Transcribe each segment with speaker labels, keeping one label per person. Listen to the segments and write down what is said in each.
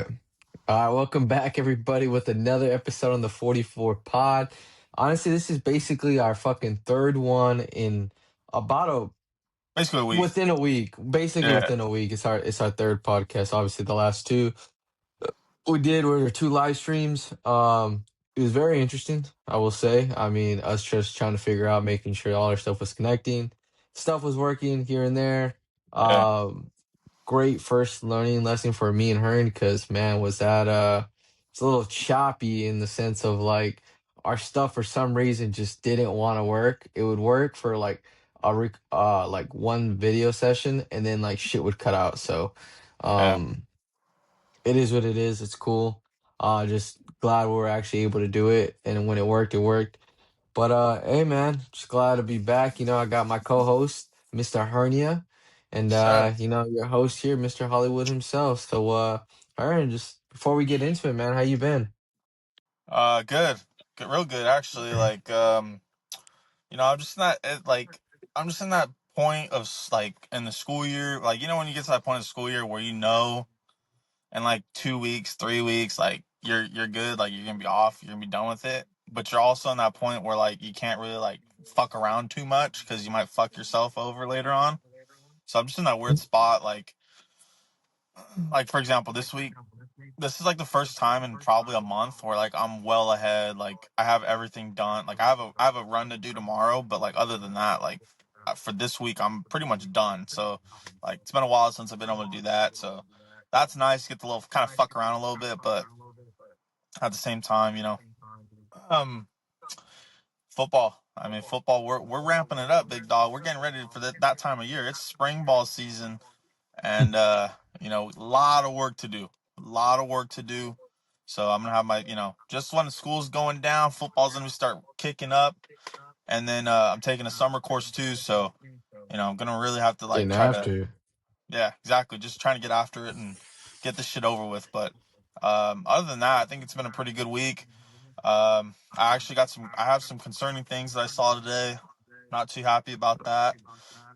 Speaker 1: right. Welcome back, everybody, with another episode on the 44 pod. Honestly, this is basically our fucking third one in about
Speaker 2: Basically a week.
Speaker 1: within a week. Basically
Speaker 2: Yeah.
Speaker 1: within a week. It's our third podcast. Obviously, the last two we did were two live streams. It was very interesting, I will say. I mean, us just trying to figure out, making sure all our stuff was connecting, stuff was working here and there.
Speaker 2: Yeah.
Speaker 1: Um, Great first learning lesson for me and her because man was that it's a little choppy in the sense of like our stuff for some reason just didn't want to work. It would work for like like one video session and then like shit would cut out. So
Speaker 2: Yeah.
Speaker 1: um it is what it is. It's cool. Just glad we were actually able to do it, and when it worked, it worked. But hey man, just glad to be back. I got my co-host, Mr. Hernia, and
Speaker 2: Sir.
Speaker 1: your host here, Mr. Hollywood himself. So Hernia, just before we get into it, man, how you been?
Speaker 2: Good. Good, real good actually. I'm just not I'm just in that point of in the school year, when you get to that point of the school year where in like 2 weeks, 3 weeks, like you're good, like you're gonna be off, you're gonna be done with it. But you're also in that point where like you can't really like fuck around too much because you might fuck yourself over later on. So I'm just in that weird spot, like for example, this is like the first time in probably a month where like I'm well ahead. Like I have everything done. Like I have a run to do tomorrow, but like other than that, like for this week I'm pretty much done. So like it's been a while since I've been able to do that. So that's nice. Get to little kind of fuck around a little bit, but at the same time, um, football. I mean, football. We're ramping it up, big dog. We're getting ready for that time of year. It's spring ball season, and a lot of work to do. A lot of work to do. So I'm gonna have my, just when school's going down, football's gonna start kicking up, and then I'm taking a summer course too. So I'm gonna really have to like
Speaker 1: Getting
Speaker 2: try to,
Speaker 1: after.
Speaker 2: yeah, exactly, just trying to get after it and get this shit over with. But other than that, I think it's been a pretty good week. I have some concerning things that I saw today. Not too happy about that.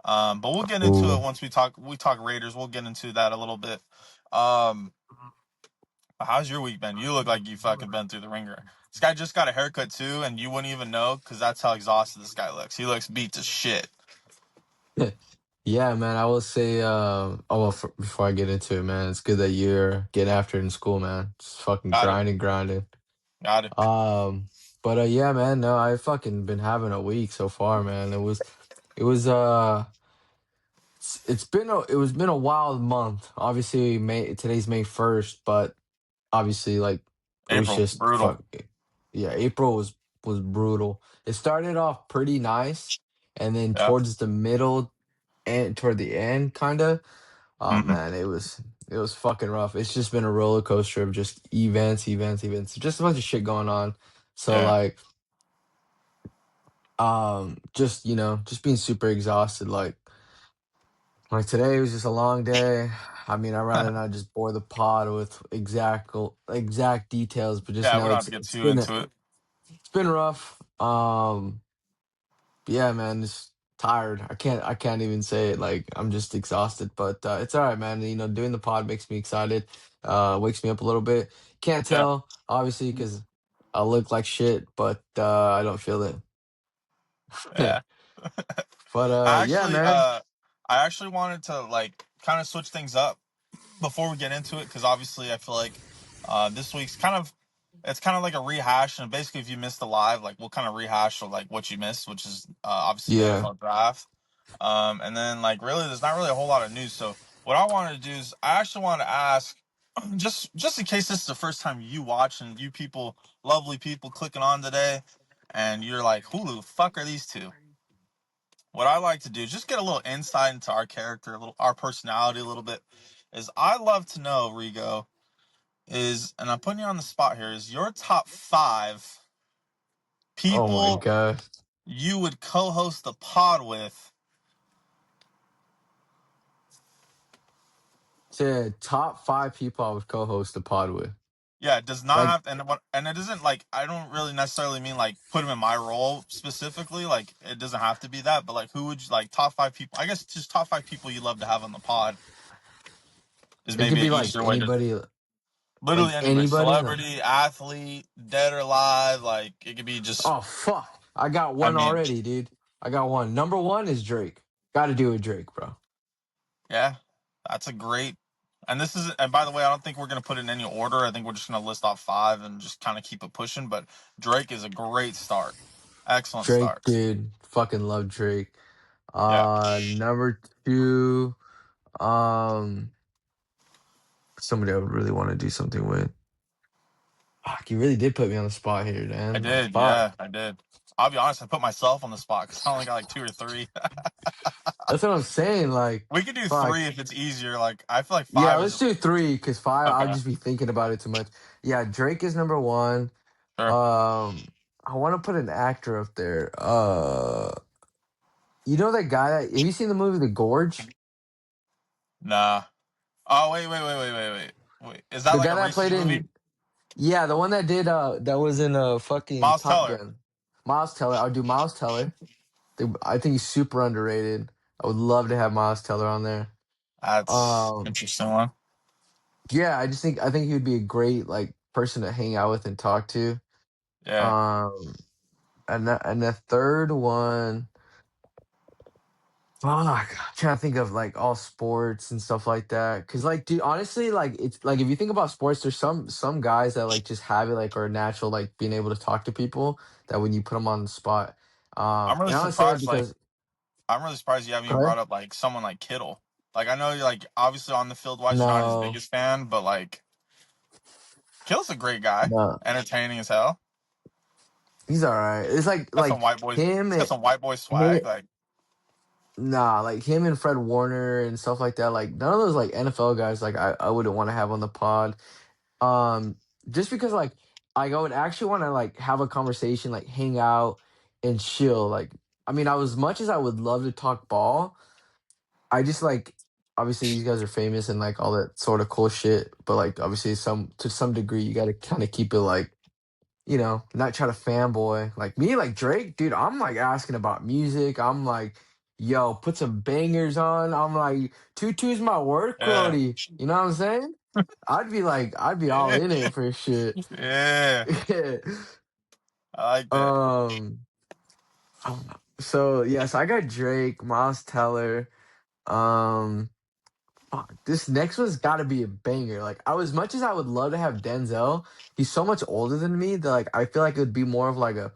Speaker 2: But we'll get into
Speaker 1: Ooh.
Speaker 2: it once we talk Raiders. We'll get into that a little bit. Um, how's your week been? You look like you fucking been through the ringer. This guy just got a haircut too, and you wouldn't even know because that's how exhausted this guy looks. He looks beat to shit.
Speaker 1: Yeah, man, I will say before I get into it, man, it's good that you're getting after it in school, man. Just fucking
Speaker 2: Got it.
Speaker 1: grinding.
Speaker 2: Got it.
Speaker 1: Um, but yeah, man, no, I fucking been having a week so far, man. It was been a wild month. Obviously, today's May 1st, but obviously, like it was
Speaker 2: April,
Speaker 1: just
Speaker 2: brutal.
Speaker 1: fuck. Yeah, April was brutal. It started off pretty nice, and then
Speaker 2: Yeah.
Speaker 1: towards the middle and toward the end, kind of. Oh
Speaker 2: Mm-hmm.
Speaker 1: man, it was fucking rough. It's just been a roller coaster of just events, just a bunch of shit going on. So
Speaker 2: Yeah.
Speaker 1: like, just just being super exhausted. Like today was just a long day. I mean, I'd rather not just bore the pod with exact details, but just
Speaker 2: Yeah, we
Speaker 1: know
Speaker 2: don't have
Speaker 1: it's
Speaker 2: to get
Speaker 1: it's
Speaker 2: too
Speaker 1: been
Speaker 2: into it.
Speaker 1: it's been rough. Yeah, man, just tired. I can't even say it. Like I'm just exhausted, but it's all right, man. Doing the pod makes me excited. Wakes me up a little bit. Can't
Speaker 2: Yeah.
Speaker 1: tell, obviously, because I look like shit, but I don't feel it.
Speaker 2: Yeah.
Speaker 1: But
Speaker 2: I
Speaker 1: yeah,
Speaker 2: actually,
Speaker 1: man.
Speaker 2: uh, I actually wanted to like kind of switch things up before we get into it because obviously I feel like this week's kind of like a rehash, and basically if you missed the live, like we'll kind of rehash like what you missed, which is obviously the
Speaker 1: Yeah.
Speaker 2: NFL draft. And then like really there's not really a whole lot of news. So what I wanted to do is I actually wanted to ask, just in case this is the first time you watch and you people, lovely people clicking on today, and you're like, who the fuck are these two? What I like to do is just get a little insight into our character, our personality a little bit. Is I love to know, Rigo, and I'm putting you on the spot here, is your top five
Speaker 1: Oh my
Speaker 2: people
Speaker 1: god.
Speaker 2: you would co-host the pod with.
Speaker 1: To top 5 people I would co-host the pod with.
Speaker 2: Yeah, it does not
Speaker 1: Like,
Speaker 2: have, and it isn't like, I don't really necessarily mean like put him in my role specifically. Like it doesn't have to be that, but like who would you like top five people? I guess just top five people you love to have on the pod is
Speaker 1: it could
Speaker 2: maybe an
Speaker 1: be like
Speaker 2: easier way to.
Speaker 1: anybody.
Speaker 2: Literally
Speaker 1: Like
Speaker 2: anybody,
Speaker 1: anybody? Like,
Speaker 2: celebrity, athlete, dead or alive. Like it could be just.
Speaker 1: oh fuck. I got
Speaker 2: I
Speaker 1: one
Speaker 2: mean,
Speaker 1: already, dude. I got one. Number one is Drake. Gotta do with Drake, bro.
Speaker 2: yeah, that's a great. And this is, and by the way, I don't think we're gonna put it in any order. I think we're just gonna list off five and just kind of keep it pushing. But Drake is a great start, excellent
Speaker 1: Drake,
Speaker 2: start.
Speaker 1: dude. Fucking love Drake.
Speaker 2: Yeah,
Speaker 1: Number two, um, somebody I would really want to do something with. Fuck, you really did put me on the spot here,
Speaker 2: I
Speaker 1: man. Like,
Speaker 2: did.
Speaker 1: fuck.
Speaker 2: Yeah, I did. I'll be honest. I put myself on the spot because I only got like two or three.
Speaker 1: That's what I'm saying. Like,
Speaker 2: We could do
Speaker 1: fuck.
Speaker 2: three if it's easier. Like I feel like
Speaker 1: Yeah,
Speaker 2: five is
Speaker 1: let's do three because five, I'll
Speaker 2: okay.
Speaker 1: just be thinking about it too much. Yeah, Drake is number one.
Speaker 2: Sure.
Speaker 1: I want to put an actor up there. You know that guy that, have you seen the movie The Gorge?
Speaker 2: Nah. Oh wait. Is that
Speaker 1: The
Speaker 2: like
Speaker 1: guy
Speaker 2: a
Speaker 1: that
Speaker 2: recent
Speaker 1: played
Speaker 2: movie?
Speaker 1: in, yeah, the one that did, that was in fucking
Speaker 2: Miles
Speaker 1: Top
Speaker 2: Teller.
Speaker 1: Gun. Miles Teller. I would do Miles Teller. I think he's super underrated. I would love to have Miles Teller on there.
Speaker 2: That's
Speaker 1: Um,
Speaker 2: interesting one.
Speaker 1: yeah, I think he would be a great like person to hang out with and talk to.
Speaker 2: Yeah.
Speaker 1: Um, and the third one, fuck, I'm trying to think of like all sports and stuff like that. Cause like, dude, honestly, like it's like if you think about sports, there's some guys that like just have it like or natural like being able to talk to people that when you put them on the spot.
Speaker 2: I'm really
Speaker 1: And I only say that
Speaker 2: surprised. Like
Speaker 1: because
Speaker 2: I'm really surprised you haven't
Speaker 1: go
Speaker 2: even
Speaker 1: ahead.
Speaker 2: brought up like someone like Kittle. Like I know you're like obviously on the field wise, you're not his
Speaker 1: No,
Speaker 2: biggest fan, but like Kittle's a great guy,
Speaker 1: no,
Speaker 2: entertaining as hell.
Speaker 1: he's all right. It's
Speaker 2: Got some
Speaker 1: like
Speaker 2: white boys.
Speaker 1: him
Speaker 2: He's got
Speaker 1: and
Speaker 2: some white boy
Speaker 1: him.
Speaker 2: swag. Like
Speaker 1: Nah, like him and Fred Warner and stuff like that. Like none of those like NFL guys. Like I wouldn't want to have on the pod. Um, just because like I would actually want to like have a conversation, like hang out and chill. Like I mean, I was much as I would love to talk ball, I just like obviously these guys are famous and like all that sort of cool shit. But like obviously some to some degree you got to kind of keep it like not try to fanboy. Like me, like Drake, dude, I'm like asking about music. I'm like, yo, put some bangers on. I'm like, tutu's my work,
Speaker 2: yeah,
Speaker 1: Crody. You know what I'm saying? I'd be all
Speaker 2: yeah,
Speaker 1: in it for shit.
Speaker 2: yeah. I like that.
Speaker 1: um, so yes, I got Drake, Miles Teller. Um, fuck, this next one's got to be a banger. Like, as much as I would love to have Denzel, he's so much older than me that like I feel like it would be more of like a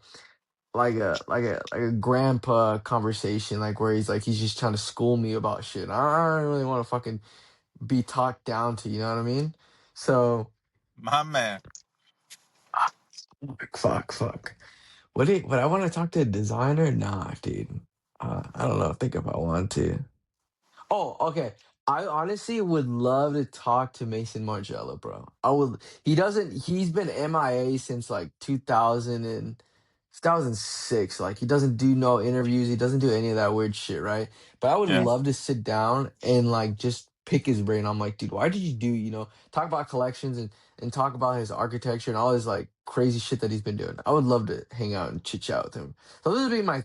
Speaker 1: grandpa conversation, like where he's just trying to school me about shit. I don't really want to fucking be talked down to, you know what I mean? So
Speaker 2: My man.
Speaker 1: fuck. Would I want to talk to a designer? Nah, dude. I don't know. Think if I want to. Oh, okay. I honestly would love to talk to Mason Margiela, bro. I would. He's been MIA since like 2006. Like he doesn't do no interviews. He doesn't do any of that weird shit, right? But I would
Speaker 2: Yeah.
Speaker 1: love to sit down and like just pick his brain. I'm like, dude, why did you do, talk about collections and talk about his architecture and all his like crazy shit that he's been doing. I would love to hang out and chit chat with him. So those would be my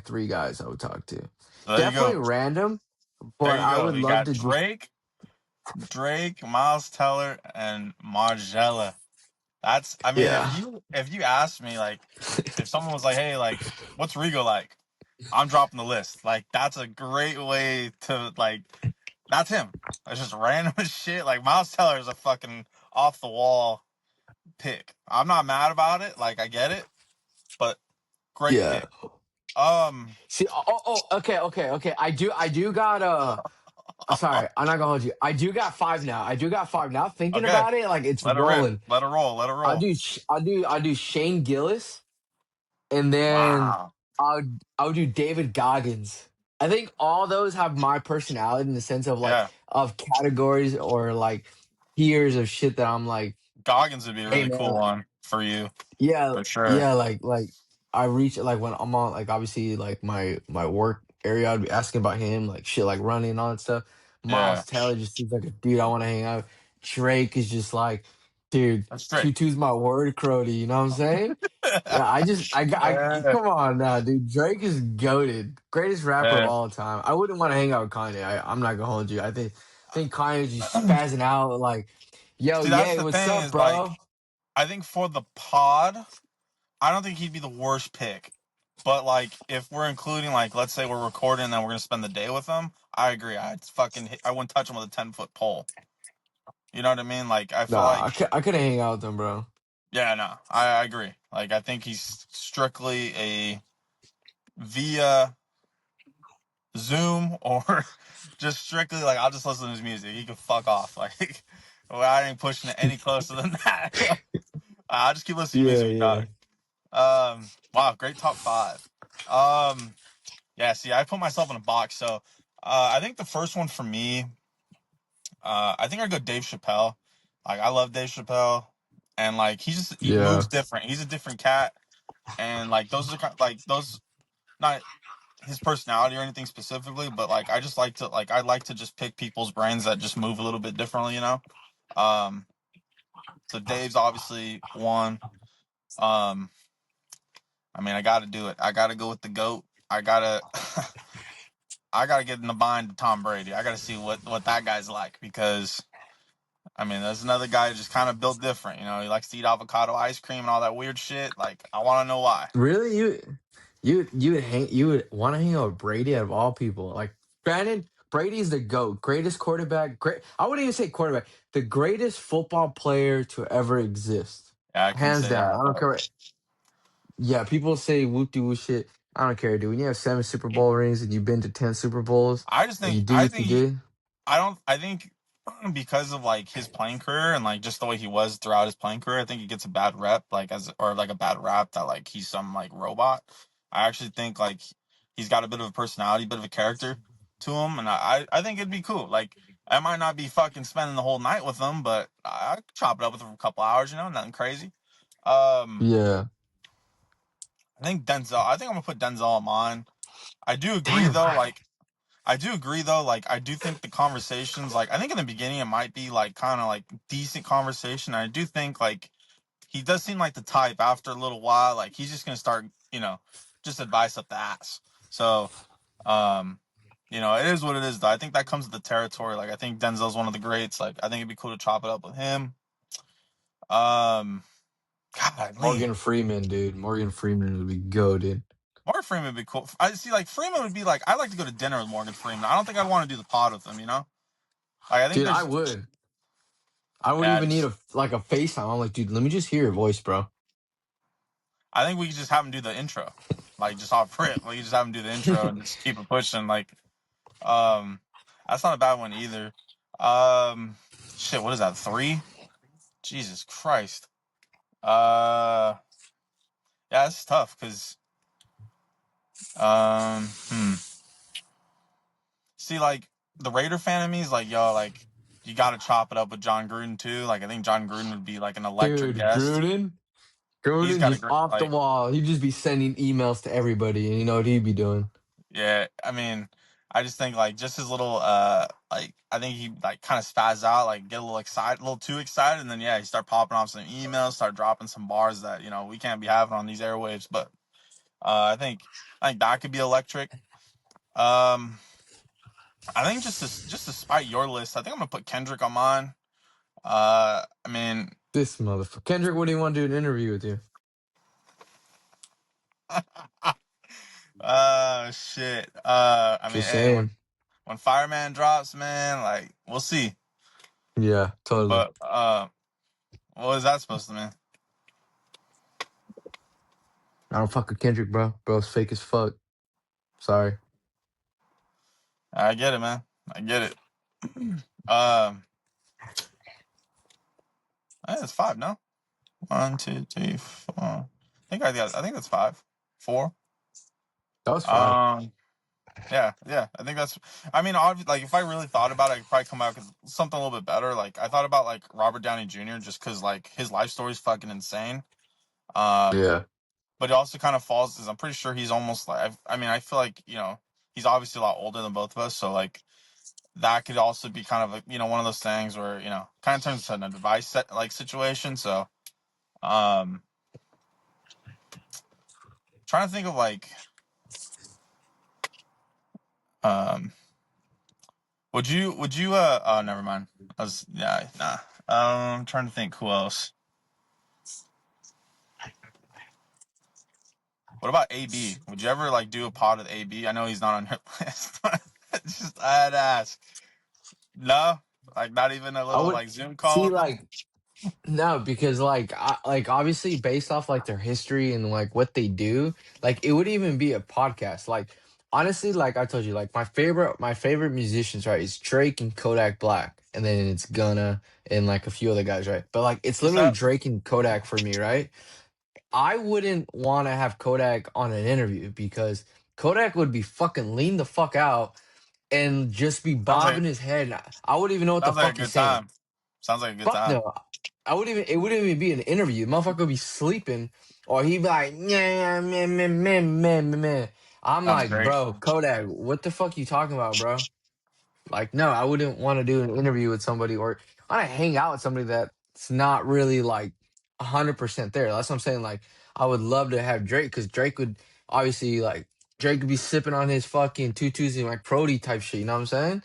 Speaker 1: three guys I would talk to.
Speaker 2: So there you
Speaker 1: Definitely
Speaker 2: go.
Speaker 1: random,
Speaker 2: There
Speaker 1: but
Speaker 2: you
Speaker 1: I
Speaker 2: go.
Speaker 1: would
Speaker 2: You
Speaker 1: love
Speaker 2: got
Speaker 1: to just
Speaker 2: Drake, Miles Teller, and Margella. That's. I mean,
Speaker 1: yeah.
Speaker 2: if you ask me, like, if someone was like, "Hey, like, what's Rigo like?" I'm dropping the list. Like, that's a great way to like. That's him. It's just random as shit. Like Miles Teller is a fucking off the wall pick. I'm not mad about it. Like, I get it, but great
Speaker 1: Yeah.
Speaker 2: pick. Um.
Speaker 1: See, okay. I do got sorry, I'm not gonna hold you. I do got five now. I do got five now. Thinking
Speaker 2: Okay.
Speaker 1: about it, like it's
Speaker 2: Let it rip.
Speaker 1: rolling.
Speaker 2: Let it roll. Let it roll.
Speaker 1: I do Shane Gillis, and then
Speaker 2: Wow.
Speaker 1: I'll I'll do David Goggins. I think all those have my personality in the sense of like
Speaker 2: Yeah.
Speaker 1: of categories or like tiers of shit that I'm like,
Speaker 2: Goggins would be a
Speaker 1: hey
Speaker 2: really
Speaker 1: man,
Speaker 2: cool
Speaker 1: like
Speaker 2: one for you,
Speaker 1: yeah,
Speaker 2: for sure.
Speaker 1: yeah, like I reach like when I'm on like obviously like my work area, I'd be asking about him, like shit like running and all that stuff.
Speaker 2: Yeah.
Speaker 1: Miles Taylor just seems like a dude I want to hang out. Drake is just like, dude,
Speaker 2: That's great.
Speaker 1: tutu's my word, Crody. You know what I'm saying? Yeah,
Speaker 2: Yeah.
Speaker 1: come on now, dude. Drake is goated, greatest rapper of
Speaker 2: Yeah.
Speaker 1: all time. I wouldn't want to hang out with Kanye. I'm not gonna hold you. I think Kanye's just spazzing out, like Yo,
Speaker 2: See, that's
Speaker 1: yay,
Speaker 2: the
Speaker 1: what's
Speaker 2: thing
Speaker 1: up,
Speaker 2: is like,
Speaker 1: bro?
Speaker 2: I think for the pod, I don't think he'd be the worst pick. But like, if we're including like, let's say we're recording and then we're gonna spend the day with him, I agree. I wouldn't touch him with a 10-foot pole. You know what I mean? Like, I feel
Speaker 1: Nah,
Speaker 2: like,
Speaker 1: I couldn't hang out with them, bro.
Speaker 2: yeah, no, I agree. Like, I think he's strictly a via Zoom or just strictly like I'll just listen to his music. He can fuck off. Like, well, I ain't pushing it any closer than that. I'll just keep listening to
Speaker 1: Yeah,
Speaker 2: music,
Speaker 1: yeah.
Speaker 2: dog. Wow, great top five. Um, yeah. See, I put myself in a box. So, I think the first one for me, I think I'd go Dave Chappelle. Like, I love Dave Chappelle, and like he moves
Speaker 1: Yeah.
Speaker 2: different. He's a different cat, and like those are like those not his personality or anything specifically, but like I just like to like I like to just pick people's brains that just move a little bit differently, you know. Um, so Dave's obviously one. Um, I mean, I got to do it. I got to go with the goat. I gotta, I gotta get in the bind to Tom Brady. I gotta see what that guy's like because I mean, there's another guy just kind of built different. You know, he likes to eat avocado ice cream and all that weird shit. Like, I want to know why.
Speaker 1: Really? You would want to hang out with Brady out of all people. Like, granted, Brady's the GOAT, greatest quarterback, great I wouldn't even say quarterback, the greatest football player to ever exist.
Speaker 2: Yeah, I couldn't
Speaker 1: Hands
Speaker 2: say
Speaker 1: down.
Speaker 2: that,
Speaker 1: I don't
Speaker 2: but
Speaker 1: care. Yeah, people say whoop de woo shit. I don't care, dude. When you have 7 Super Bowl rings and you've been to 10 Super Bowls
Speaker 2: I just
Speaker 1: and you
Speaker 2: think
Speaker 1: do what you did.
Speaker 2: I don't. I think because of like his playing career and like just the way he was throughout his playing career, I think he gets a bad rep, like as or like a bad rap that like he's some like robot. I actually think like he's got a bit of a personality, bit of a character to him, and I think it'd be cool. Like I might not be fucking spending the whole night with him, but I could chop it up with him for a couple hours, you know, nothing crazy. Um,
Speaker 1: Yeah.
Speaker 2: I think Denzel. I think I'm gonna put Denzel on mine. I do agree
Speaker 1: Damn.
Speaker 2: though, like. I do agree though, like I do think the conversations, like I think in the beginning it might be like kind of like decent conversation. I do think like he does seem like the type after a little while, like he's just gonna start, you know, just advice up the ass. So, um, you know, it is what it is though. I think that comes with the territory. Like I think Denzel's one of the greats. Like I think it'd be cool to chop it up with him. Um, God, Lee.
Speaker 1: Morgan Freeman, dude. Morgan Freeman would be goaded.
Speaker 2: Morgan Freeman would be cool. I see like Freeman would be like I'd like to go to dinner with Morgan Freeman. I don't think I'd want to do the pod with him, you know? Like I think
Speaker 1: Dude, I
Speaker 2: there's
Speaker 1: would. I wouldn't
Speaker 2: yeah,
Speaker 1: even need
Speaker 2: just
Speaker 1: a like a FaceTime. I'm like, dude, let me just hear your voice, bro.
Speaker 2: I think we could just have him do the intro, like just off rip. Like you just have him do the intro and just keep it pushing. Like, um, that's not a bad one either. Shit, what is that? 3? Jesus Christ. Uh, yeah, it's tough because see, like the Raider fan of me is like, yo, like you got to chop it up with John Gruden too. Like I think John Gruden would be like an electric
Speaker 1: Dude,
Speaker 2: guest.
Speaker 1: Gruden.
Speaker 2: He's
Speaker 1: Gruden
Speaker 2: got a
Speaker 1: just
Speaker 2: great
Speaker 1: off the
Speaker 2: like.
Speaker 1: wall. He'd just be sending emails to everybody, and you know what he'd be doing?
Speaker 2: Yeah, I mean, I just think like just his little like I think he like kind of spaz out, like get a little excited, a little too excited, and then yeah, he start popping off some emails, start dropping some bars that you know we can't be having on these airwaves. But I think that could be electric. Um, I think just to spite your list, I think I'm gonna put Kendrick on mine. I mean,
Speaker 1: This motherfucker. Kendrick, what do you want to do an interview with you?
Speaker 2: shit. I mean,
Speaker 1: Just
Speaker 2: hey,
Speaker 1: saying.
Speaker 2: when Fireman drops, man, like we'll see.
Speaker 1: Yeah, totally.
Speaker 2: But what was that supposed to mean?
Speaker 1: I don't fuck with Kendrick, bro. Bro's fake as fuck. Sorry.
Speaker 2: I get it, man. I get it. Um, I think it's 5. No, 1, 2, 3, 4. I think that's 5, 4.
Speaker 1: That was 5.
Speaker 2: Um, yeah, yeah. I think that's. I mean, like if I really thought about it, I could probably come out with something a little bit better. Like I thought about like Robert Downey Jr. just because like his life story is fucking insane. Um,
Speaker 1: Yeah.
Speaker 2: but it also kind of falls because I'm pretty sure he's almost like. I mean, I feel like you know he's obviously a lot older than both of us, so like that could also be kind of you know one of those things where you know kind of turns into an advice set like situation. So um, trying to think of like um, would you oh never mind. I was yeah nah. I'm trying to think who else. What about AB? Would you ever like do a pod with AB? I know he's not on your list. Just I had to ask. No, like not even a
Speaker 1: I
Speaker 2: little
Speaker 1: would
Speaker 2: like Zoom call
Speaker 1: see
Speaker 2: with him.
Speaker 1: like no, because like obviously based off like their history and like what they do, like it would even be a podcast. Like honestly, like I told you, like my favorite musicians, right, is Drake and Kodak Black, and then it's Gunna and like a few other guys, right? But like it's
Speaker 2: What's
Speaker 1: literally
Speaker 2: that?
Speaker 1: Drake and Kodak for me, right? I wouldn't want to have Kodak on an interview because Kodak would be fucking lean the fuck out and just be
Speaker 2: Sounds like
Speaker 1: bobbing his head. I wouldn't even know what the
Speaker 2: sounds like a
Speaker 1: fuck he's
Speaker 2: good
Speaker 1: saying.
Speaker 2: time. Sounds like a good
Speaker 1: Fuck
Speaker 2: time.
Speaker 1: no. I wouldn't even. It wouldn't even be an interview. Motherfucker would be sleeping, or he'd be like, yeah, man, man, man, man, man, man. I'm
Speaker 2: Sounds
Speaker 1: like,
Speaker 2: great.
Speaker 1: bro, Kodak, what the fuck you talking about, bro? Like, no, I wouldn't want to do an interview with somebody, or I want to hang out with somebody that's not really like 100% there. That's what I'm saying. Like, I would love to have Drake because Drake would obviously like Drake would be sipping on his fucking tutus and like Prody type shit. You know what I'm saying?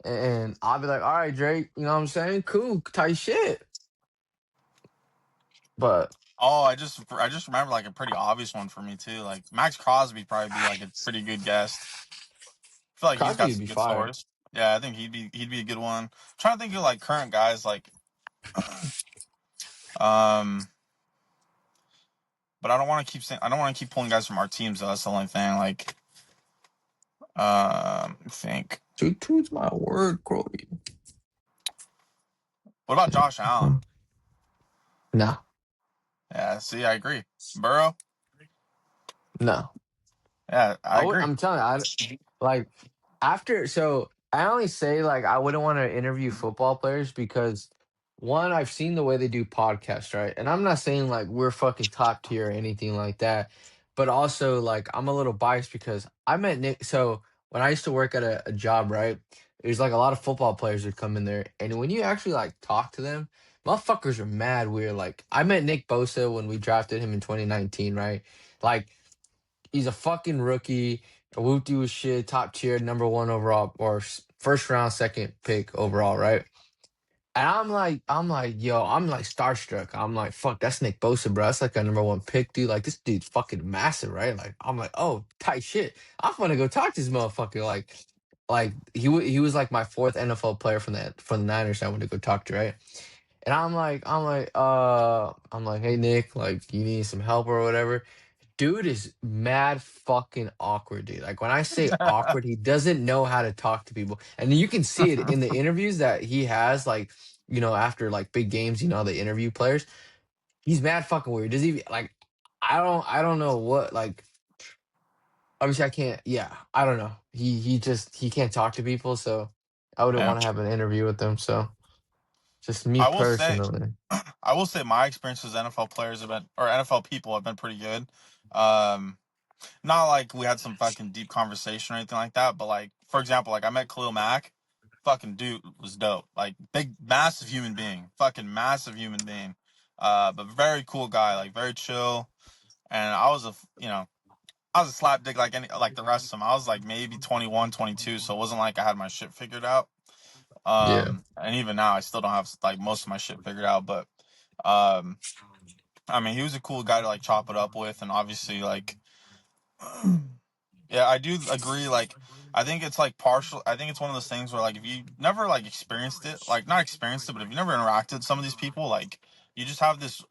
Speaker 1: And I'll be like, all right, Drake, you know what I'm saying? Cool, tight shit. But
Speaker 2: Oh, I just remember like a pretty obvious one for me too. Like Max Crosby probably be like a pretty good guest. I feel like he's
Speaker 1: Crosby
Speaker 2: got
Speaker 1: would
Speaker 2: some
Speaker 1: be
Speaker 2: good
Speaker 1: fire.
Speaker 2: stories. Yeah, I think he'd be a good one. Trying to think of like current guys like um but I don't want to keep pulling guys from our teams though. That's the only thing. Like I think
Speaker 1: Tutu's my word, Crody.
Speaker 2: what about Josh Allen?
Speaker 1: No,
Speaker 2: Yeah, see, I agree. Burrow?
Speaker 1: no.
Speaker 2: Yeah, I agree.
Speaker 1: I'm telling you, like after. So I only say like I wouldn't want to interview football players because one, I've seen the way they do podcasts, right? And I'm not saying like we're fucking top tier or anything like that, but also like I'm a little biased because I met Nick. So when I used to work at a job, right, there's like a lot of football players would come in there, and when you actually like talk to them, motherfuckers are mad weird. Like I met Nick Bosa when we drafted him in 2019, right? Like he's a fucking rookie. Awutu was shit, top tier, number one overall, or first round, second pick overall, right? And yo, I'm like starstruck. I'm like, fuck, that's Nick Bosa, bro. That's like a number one pick, dude. Like this dude's fucking massive, right? Like I'm like, oh, tight shit. I'm gonna go talk to this motherfucker. Like he was like my fourth NFL player from the Niners. I went to go talk to, right? And I'm like, hey Nick, like you need some help or whatever. Dude is mad fucking awkward, dude. Like when I say awkward, he doesn't know how to talk to people. And you can see it in the interviews that he has, like, after like big games, the interview players. He's mad fucking weird. Does he like I don't know what like obviously I can't I don't know. He can't talk to people, so I wouldn't
Speaker 2: Yeah.
Speaker 1: want to have an interview with them. So just me
Speaker 2: I will say
Speaker 1: personally.
Speaker 2: I will say my experience with NFL players have been or NFL people have been pretty good. Um Not like we had some fucking deep conversation or anything like that, but like for example, like I met Khalil Mack, fucking dude was dope. Like big, massive human being, fucking massive human being. But very cool guy, like very chill. And I was a slap dick like the rest of them. I was like maybe 21, 22, so it wasn't like I had my shit figured out.
Speaker 1: Yeah.
Speaker 2: And even now I still don't have like most of my shit figured out, but um, I mean he was a cool guy to like chop it up with, and obviously like. Yeah, I do agree. Like, I think it's like partial. I think it's one of those things where, like, if you never like experienced it, like not experienced it, but if you never interacted with some of these people, like, you just have this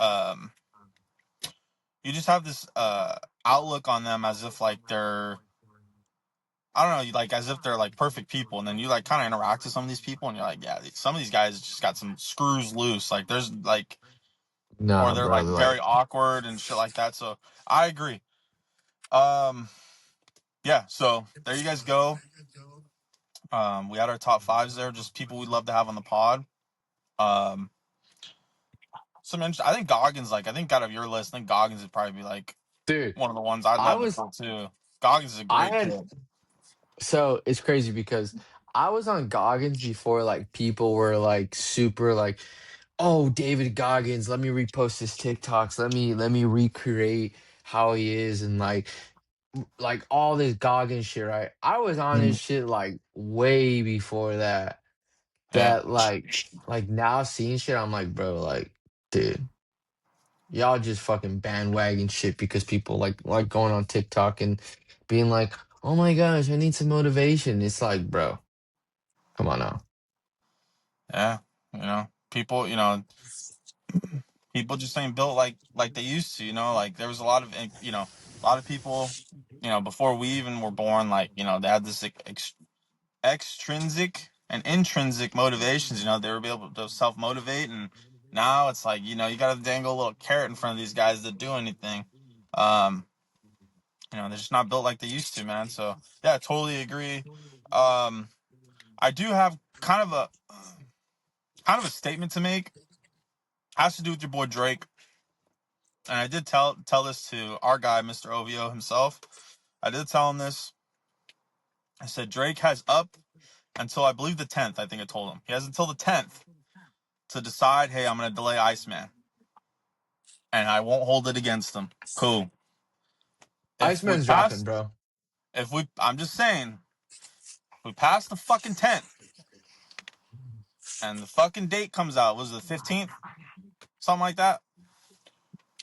Speaker 2: outlook on them as if like they're, I don't know, like as if they're like perfect people, and then you like kind of interact with some of these people, and you're like, yeah, some of these guys just got some screws loose. Like, there's like, or
Speaker 1: Nah,
Speaker 2: they're
Speaker 1: bro.
Speaker 2: like very
Speaker 1: Like,
Speaker 2: awkward and shit like that. So I agree. Um, yeah. So there you guys go. We had our top fives there, just people we'd love to have on the pod. Um, I think Goggins, like, I think out of your list, I think Goggins would probably be like
Speaker 1: dude,
Speaker 2: one of the ones I'd
Speaker 1: I
Speaker 2: love to
Speaker 1: was
Speaker 2: pull too. Goggins is a
Speaker 1: I
Speaker 2: great
Speaker 1: had
Speaker 2: kid.
Speaker 1: so it's crazy because I was on Goggins before like people were like super like, oh, David Goggins, let me repost his TikToks, let me recreate how he is and like all this Goggins shit, right? I was on his
Speaker 2: Mhm.
Speaker 1: shit like way before that.
Speaker 2: Yeah.
Speaker 1: that like now seeing shit, I'm like, bro, like, dude, y'all just fucking bandwagon shit because people like going on TikTok and being like, oh my gosh, I need some motivation. It's like, bro, come on now.
Speaker 2: Yeah. People, people just ain't built like they used to. Like there was a lot of a lot of people, before we even were born. Like they had this extrinsic and intrinsic motivations. They were able to self motivate, and now it's like you got to dangle a little carrot in front of these guys that do anything. Um, they're just not built like they used to, man. So yeah, I totally agree. Um, I do have kind of a statement to make. Has to do with your boy Drake. And I did tell this to our guy, Mr. OVO himself. I did tell him this. I said Drake has up until I believe the 10th. I think I told him he has until the 10th to decide. Hey, I'm gonna delay Iceman, and I won't hold it against him. Cool. If we
Speaker 1: Iceman's dropping,
Speaker 2: pass,
Speaker 1: bro.
Speaker 2: I'm just saying, if we pass the fucking 10th, and the fucking date comes out, was it the 15th, something like that?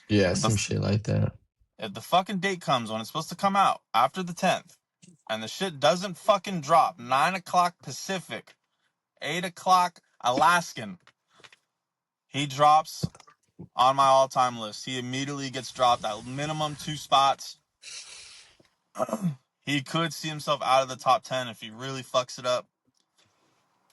Speaker 1: Yeah,
Speaker 2: The
Speaker 1: some shit like that.
Speaker 2: If the fucking date comes when it's supposed to come out after the 10th, and the shit doesn't fucking drop 9 o'clock Pacific, 8 o'clock Alaskan, he drops on my all-time list. He immediately gets dropped at minimum 2 spots. He could see himself out of the top 10 if he really fucks it up.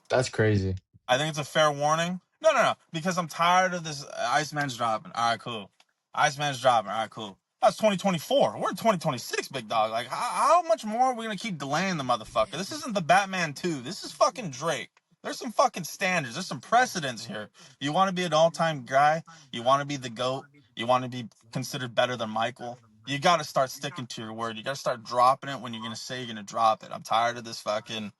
Speaker 1: That's crazy.
Speaker 2: I think it's a fair warning. No, because I'm tired of this. Iceman's dropping. All right, cool. Iceman's dropping. All right, cool. That's 2024. We're in 2026, big dog. Like, how much more are we gonna keep delaying the motherfucker? This isn't the Batman 2. This is fucking Drake. There's some fucking standards. There's some precedents here. You want to be an all-time guy? You want to be the GOAT? You want to be considered better than Michael? You got to start sticking to your word. You got to start dropping it when you're gonna say you're gonna drop it. I'm tired of this fucking.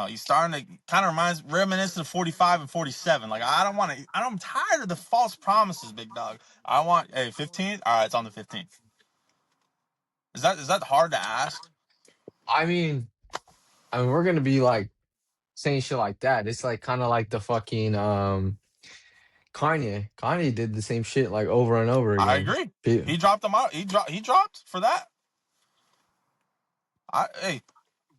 Speaker 2: He's starting to kind of reminiscent of 45 and 47. Like, I don't want to, I'm tired of the false promises, big dog. I want, hey, 15th? All right, it's on the 15th. Is that hard to ask?
Speaker 1: I mean, we're gonna be like saying shit like that. It's like kind of like the fucking Kanye. Kanye did the same shit like over and over
Speaker 2: I
Speaker 1: again.
Speaker 2: agree. He dropped them out. He dropped for that. Hey,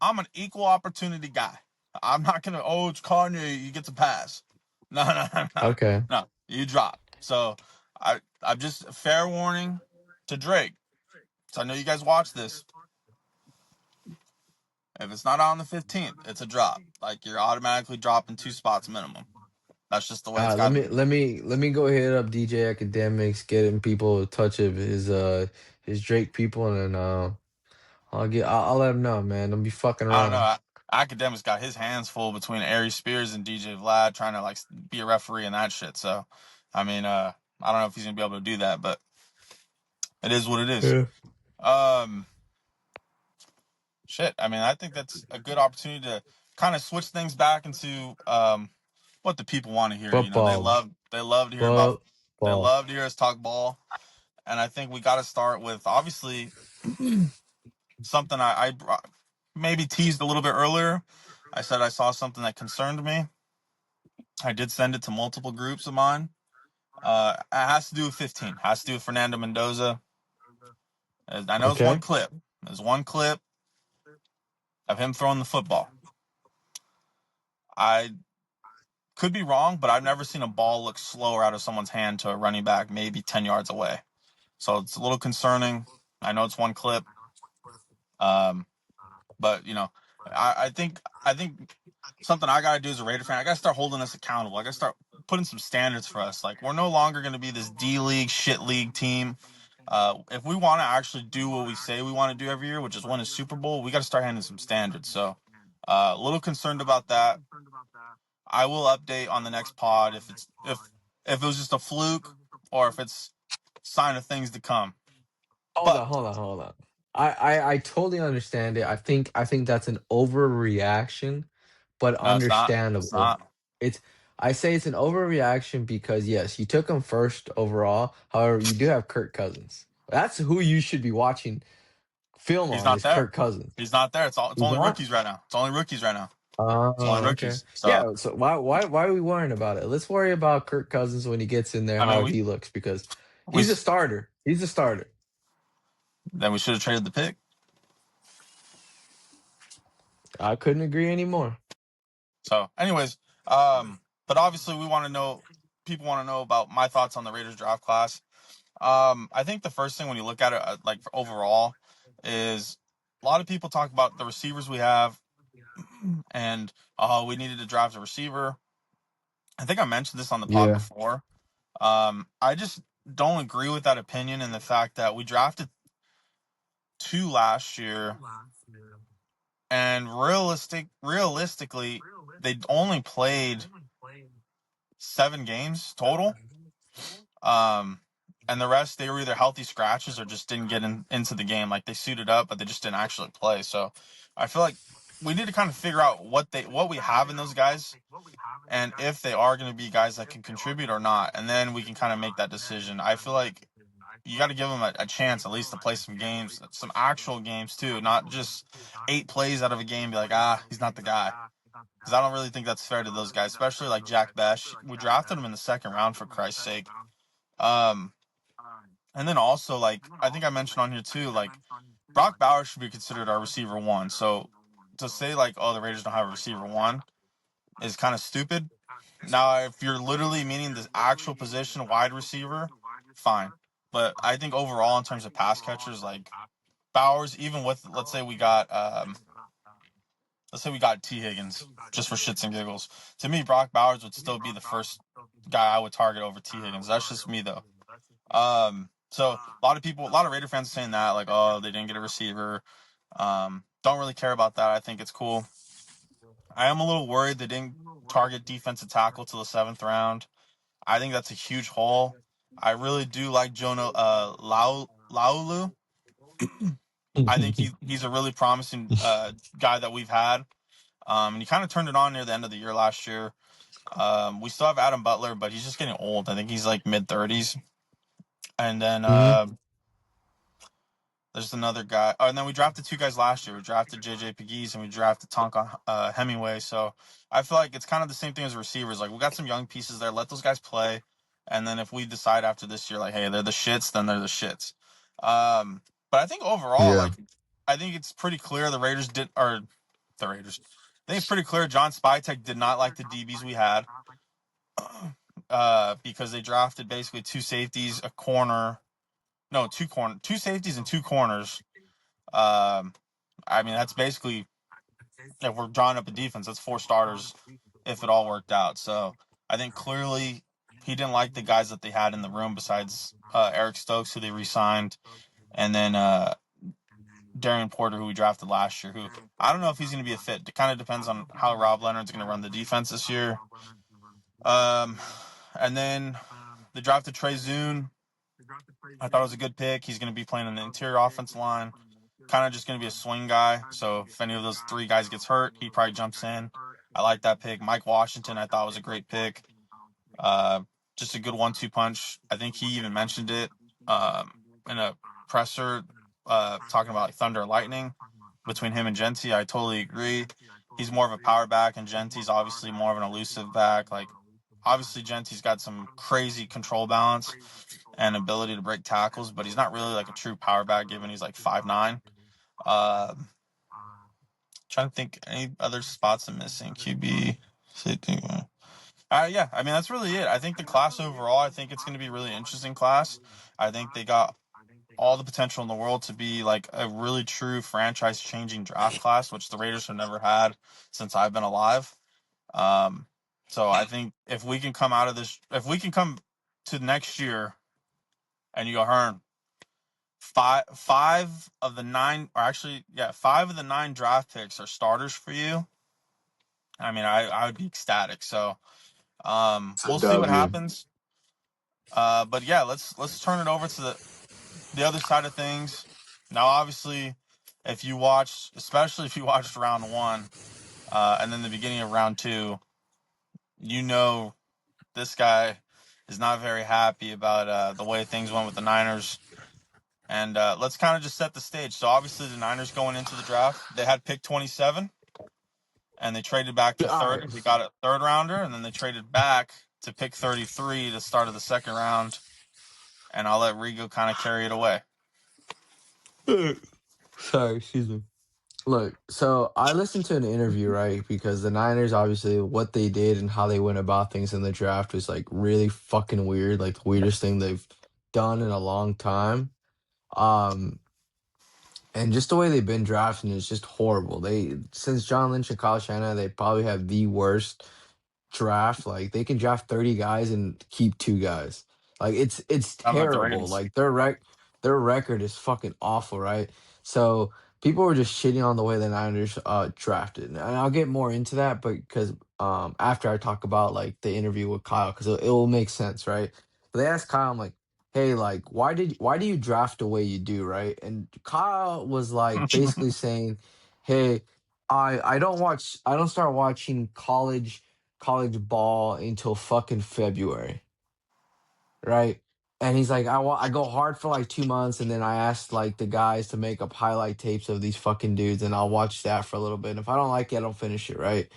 Speaker 2: I'm an equal opportunity guy. I'm not going to, oh, it's Kanye, you get to pass. No, no, no, no.
Speaker 1: Okay.
Speaker 2: No, you drop. So I'm just fair warning to Drake. So I know you guys watch this. If it's not on the 15th, it's a drop. Like you're automatically dropping 2 spots minimum. That's just the way it's
Speaker 1: Let
Speaker 2: got to
Speaker 1: me
Speaker 2: be.
Speaker 1: let me go hit up DJ Academics, getting people a touch of his Drake people, and then I'll let him know, man. Don't be fucking
Speaker 2: I don't know.
Speaker 1: around.
Speaker 2: Academics got his hands full between Ari Spears and DJ Vlad trying to like be a referee and that shit. So, I mean, I don't know if he's gonna be able to do that, but it is what it is.
Speaker 1: Yeah.
Speaker 2: Um, Shit. I mean, I think that's a good opportunity to kind of switch things back into what the people want to hear.
Speaker 1: Football,
Speaker 2: They love to hear about they
Speaker 1: football.
Speaker 2: love to hear us talk ball, and I think we got to start with obviously something I maybe teased a little bit earlier. I said I saw something that concerned me. I did send it to multiple groups of mine. It has to do with 15. It has to do with Fernando Mendoza. I know it's one
Speaker 1: Okay.
Speaker 2: clip. There's one clip of him throwing the football. I could be wrong, but I've never seen a ball look slower out of someone's hand to a running back, maybe 10 yards away. So it's a little concerning. I know it's one clip. But I think something I gotta do as a Raider fan, I gotta start holding us accountable. I gotta start putting some standards for us. Like we're no longer gonna be this D League shit league team. If we want to actually do what we say we want to do every year, which is win a Super Bowl, we got to start handing some standards. So, a little concerned about that. I will update on the next pod if it was just a fluke or if it's sign of things to come.
Speaker 1: Hold on,
Speaker 2: But
Speaker 1: hold on, hold on. I totally understand it. I think that's an overreaction, but
Speaker 2: no, it's not. It's
Speaker 1: understandable.
Speaker 2: not.
Speaker 1: It's I say it's an overreaction because yes, you took him first overall. However, you do have Kirk Cousins. That's who you should be watching film
Speaker 2: He's
Speaker 1: on
Speaker 2: not
Speaker 1: is
Speaker 2: there.
Speaker 1: Kirk Cousins.
Speaker 2: He's not there. It's
Speaker 1: He's
Speaker 2: only
Speaker 1: not?
Speaker 2: rookies right now. It's only rookies right now. It's only
Speaker 1: Oh, okay.
Speaker 2: rookies. So
Speaker 1: Yeah. So why are we worrying about it? Let's worry about Kirk Cousins when he gets in there,
Speaker 2: I mean,
Speaker 1: how he looks, because
Speaker 2: we
Speaker 1: he's a starter. He's a starter.
Speaker 2: then we should have traded the pick.
Speaker 1: I couldn't agree anymore.
Speaker 2: So, anyways, but obviously we want to know. People want to know about my thoughts on the Raiders draft class. I think the first thing when you look at it, like for overall, is a lot of people talk about the receivers we have, and we needed to draft a receiver. I think I mentioned this on the pod
Speaker 1: Yeah.
Speaker 2: before. I just don't agree with that opinion and the fact that we drafted two last year, and realistically, they only played 7 games total. Um, and the rest they were either healthy scratches or just didn't get into the game. Like they suited up, but they just didn't actually play. So I feel like we need to kind of figure out what we have in those guys, and if they are going to be guys that can contribute or not, and then we can kind of make that decision. I feel like you got to give them a chance at least to play some games, some actual games too, not just 8 plays out of a game. Be like, he's not the guy. Because I don't really think that's fair to those guys, especially like Jack Besh. We drafted him in the second round for Christ's sake. Um, and then also like I think I mentioned on here too, like Brock Bowers should be considered our receiver one. So to say like, oh, the Raiders don't have a receiver one is kind of stupid. Now, if you're literally meaning the actual position, wide receiver, fine. But I think overall, in terms of pass catchers, like Bowers, even with let's say we got T Higgins, just for shits and giggles. To me, Brock Bowers would still be the first guy I would target over T Higgins. That's just me though. So a lot of Raider fans are saying that, like, oh, they didn't get a receiver. Don't really care about that. I think it's cool. I am a little worried they didn't target defensive tackle till the 7th round. I think that's a huge hole. I really do like Jonah Laulu. I think he's a really promising guy that we've had. And he kind of turned it on near the end of the year last year. We still have Adam Butler, but he's just getting old. I think he's like mid-30s. And then
Speaker 1: Mhm.
Speaker 2: there's another guy. Oh, and then we drafted 2 guys last year. We drafted J.J. Pegues and we drafted Tonka Hemingway. So I feel like it's kind of the same thing as receivers. Like we got some young pieces there. Let those guys play. And then if we decide after this year, like, hey, they're the shits, then they're the shits. But I think overall,
Speaker 1: Yeah.
Speaker 2: like, I think it's pretty clear the Raiders did, or the Raiders. I think it's pretty clear John Spytek did not like the DBs we had because they drafted basically 2 safeties, a corner. No, 2 safeties and 2 corners. I mean, that's basically if we're drawing up a defense, that's 4 starters if it all worked out. So I think clearly he didn't like the guys that they had in the room besides Eric Stokes, who they re-signed, and then Darian Porter, who we drafted last year. Who I don't know if he's going to be a fit. It kind of depends on how Rob Leonard's going to run the defense this year. And then they drafted Trey Zune. I thought it was a good pick. He's going to be playing on the interior offensive line. Kind of just going to be a swing guy. So if any of those 3 guys gets hurt, he probably jumps in. I like that pick. Mike Washington, I thought was a great pick. Just a good 1-2 punch. I think he even mentioned it in a presser talking about like thunder and lightning between him and Genty. I totally agree. He's more of a power back, and Genty's obviously more of an elusive back. Like obviously Genty's got some crazy control balance and ability to break tackles, but he's not really like a true power back given he's like 5'9". Trying to think any other spots I'm missing. QB, safety. Yeah, I mean that's really it. I think the class overall, I think it's going to be a really interesting class. I think they got all the potential in the world to be like a really true franchise-changing draft class, which the Raiders have never had since I've been alive. Um, so I think if we can come out of this, if we can come to next year, and you go, Hearn, five of the 9, or actually, yeah, 5 of the 9 draft picks are starters for you. I mean, I would be ecstatic. So
Speaker 1: It's a
Speaker 2: we'll see what
Speaker 1: W.
Speaker 2: happens. But yeah, let's turn it over to the other side of things. Now, obviously, if you watched, especially if you watched round 1, and then the beginning of round 2, you know this guy is not very happy about the way things went with the Niners. And let's kind of just set the stage. So obviously the Niners going into the draft, they had pick 27. and they traded back to
Speaker 1: All
Speaker 2: third.
Speaker 1: right.
Speaker 2: They got a third rounder, and then they traded back to pick 33 to start of the second round. And I'll let Rigo kind of carry it away.
Speaker 1: Sorry, excuse me. Look, so I listened to an interview, right? Because the Niners, obviously, what they did and how they went about things in the draft was like really fucking weird, like the weirdest thing they've done in a long time. Um, and just the way they've been drafting is just horrible. They since John Lynch and Kyle Shanahan, they probably have the worst draft. Like they can draft 30 guys and keep two guys. Like it's
Speaker 2: I'm like the
Speaker 1: terrible.
Speaker 2: Ravens.
Speaker 1: Like their record is fucking awful, right? So people were just shitting on the way the Niners drafted. And I'll get more into that, but because after I talk about like the interview with Kyle, because it will make sense, right? But they asked Kyle, I'm like, hey, like why do you draft the way you do, right? And Kyle was like basically saying, hey, I don't start watching college ball until fucking February, right? And he's like, I go hard for like 2 months, and then I asked like the guys to make up highlight tapes of these fucking dudes, and I'll watch that for a little bit. And if I don't like it, I don't finish it, right?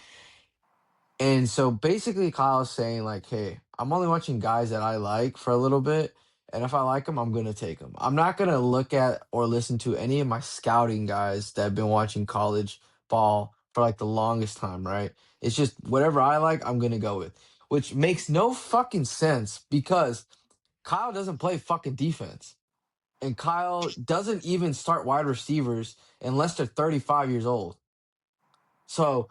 Speaker 1: And so basically, Kyle's saying like, "Hey, I'm only watching guys that I like for a little bit, and if I like them, I'm gonna take them. I'm not gonna look at or listen to any of my scouting guys that have been watching college ball for like the longest time, right? It's just whatever I like, I'm gonna go with, which makes no fucking sense because Kyle doesn't play fucking defense, and Kyle doesn't even start wide receivers unless they're 35 years old. So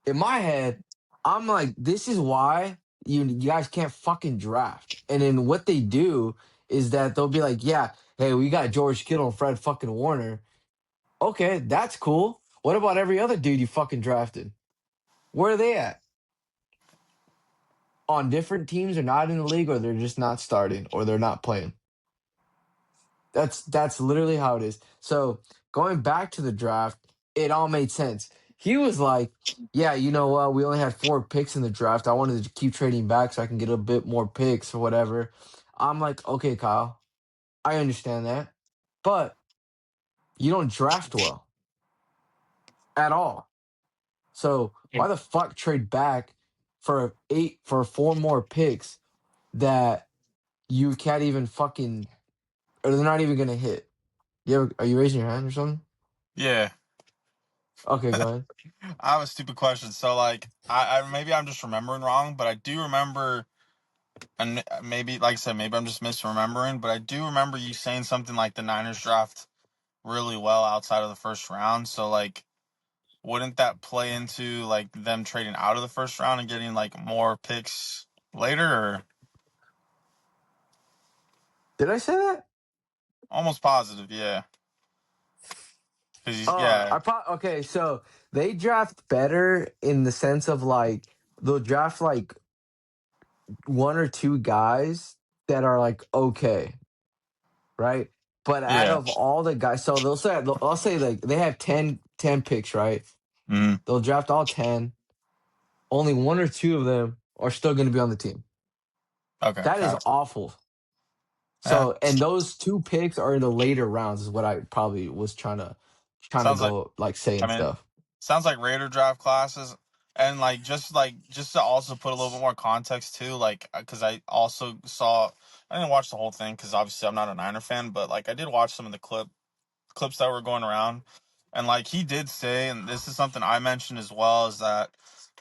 Speaker 1: in my head, I'm like, this is why you guys can't fucking draft. And then what they do is that they'll be like, yeah, hey, we got George Kittle and Fred fucking Warner. Okay, that's cool. What about every other dude you fucking drafted? Where are they at? On different teams or not in the league, or they're just not starting or they're not playing. That's literally how it is. So going back to the draft, it all made sense. He was like, "Yeah, you know what? We only had 4 picks in the draft. I wanted to keep trading back so I can get a bit more picks or whatever." I'm like, "Okay, Kyle, I understand that, but you don't draft well at all. So why the fuck trade back for 4 more picks that you can't even fucking or they're not even gonna hit? Are you raising your hand or something?
Speaker 2: Yeah,
Speaker 1: Okay, go ahead."
Speaker 2: I have a stupid question. So like, I maybe I'm just remembering wrong, but I do remember, and maybe like I said, maybe I'm just misremembering, but I do remember you saying something like the Niners draft really well outside of the first round. So like, wouldn't that play into like them trading out of the first round and getting like more picks later, or
Speaker 1: Did I say that?
Speaker 2: almost positive? Yeah, because yeah,
Speaker 1: Okay. So they draft better in the sense of like they'll draft like 1 or 2 guys that are like okay, right? But out
Speaker 2: yeah,
Speaker 1: of all the guys, so I'll say like they have ten picks, right?
Speaker 2: mm,
Speaker 1: They'll draft all 10. Only 1 or 2 of them are still going to be on the team.
Speaker 2: okay,
Speaker 1: That is
Speaker 2: gotcha.
Speaker 1: awful.
Speaker 2: Yeah,
Speaker 1: So, and those 2 picks are in the later rounds, is what I probably was trying to
Speaker 2: sounds like.
Speaker 1: go like saying
Speaker 2: I mean,
Speaker 1: stuff.
Speaker 2: sounds like Raider draft classes, and like just to also put a little bit more context too, like because I also saw. I didn't watch the whole thing because obviously I'm not a Niner fan, but like I did watch some of the clips that were going around, and like he did say, and this is something I mentioned as well, is that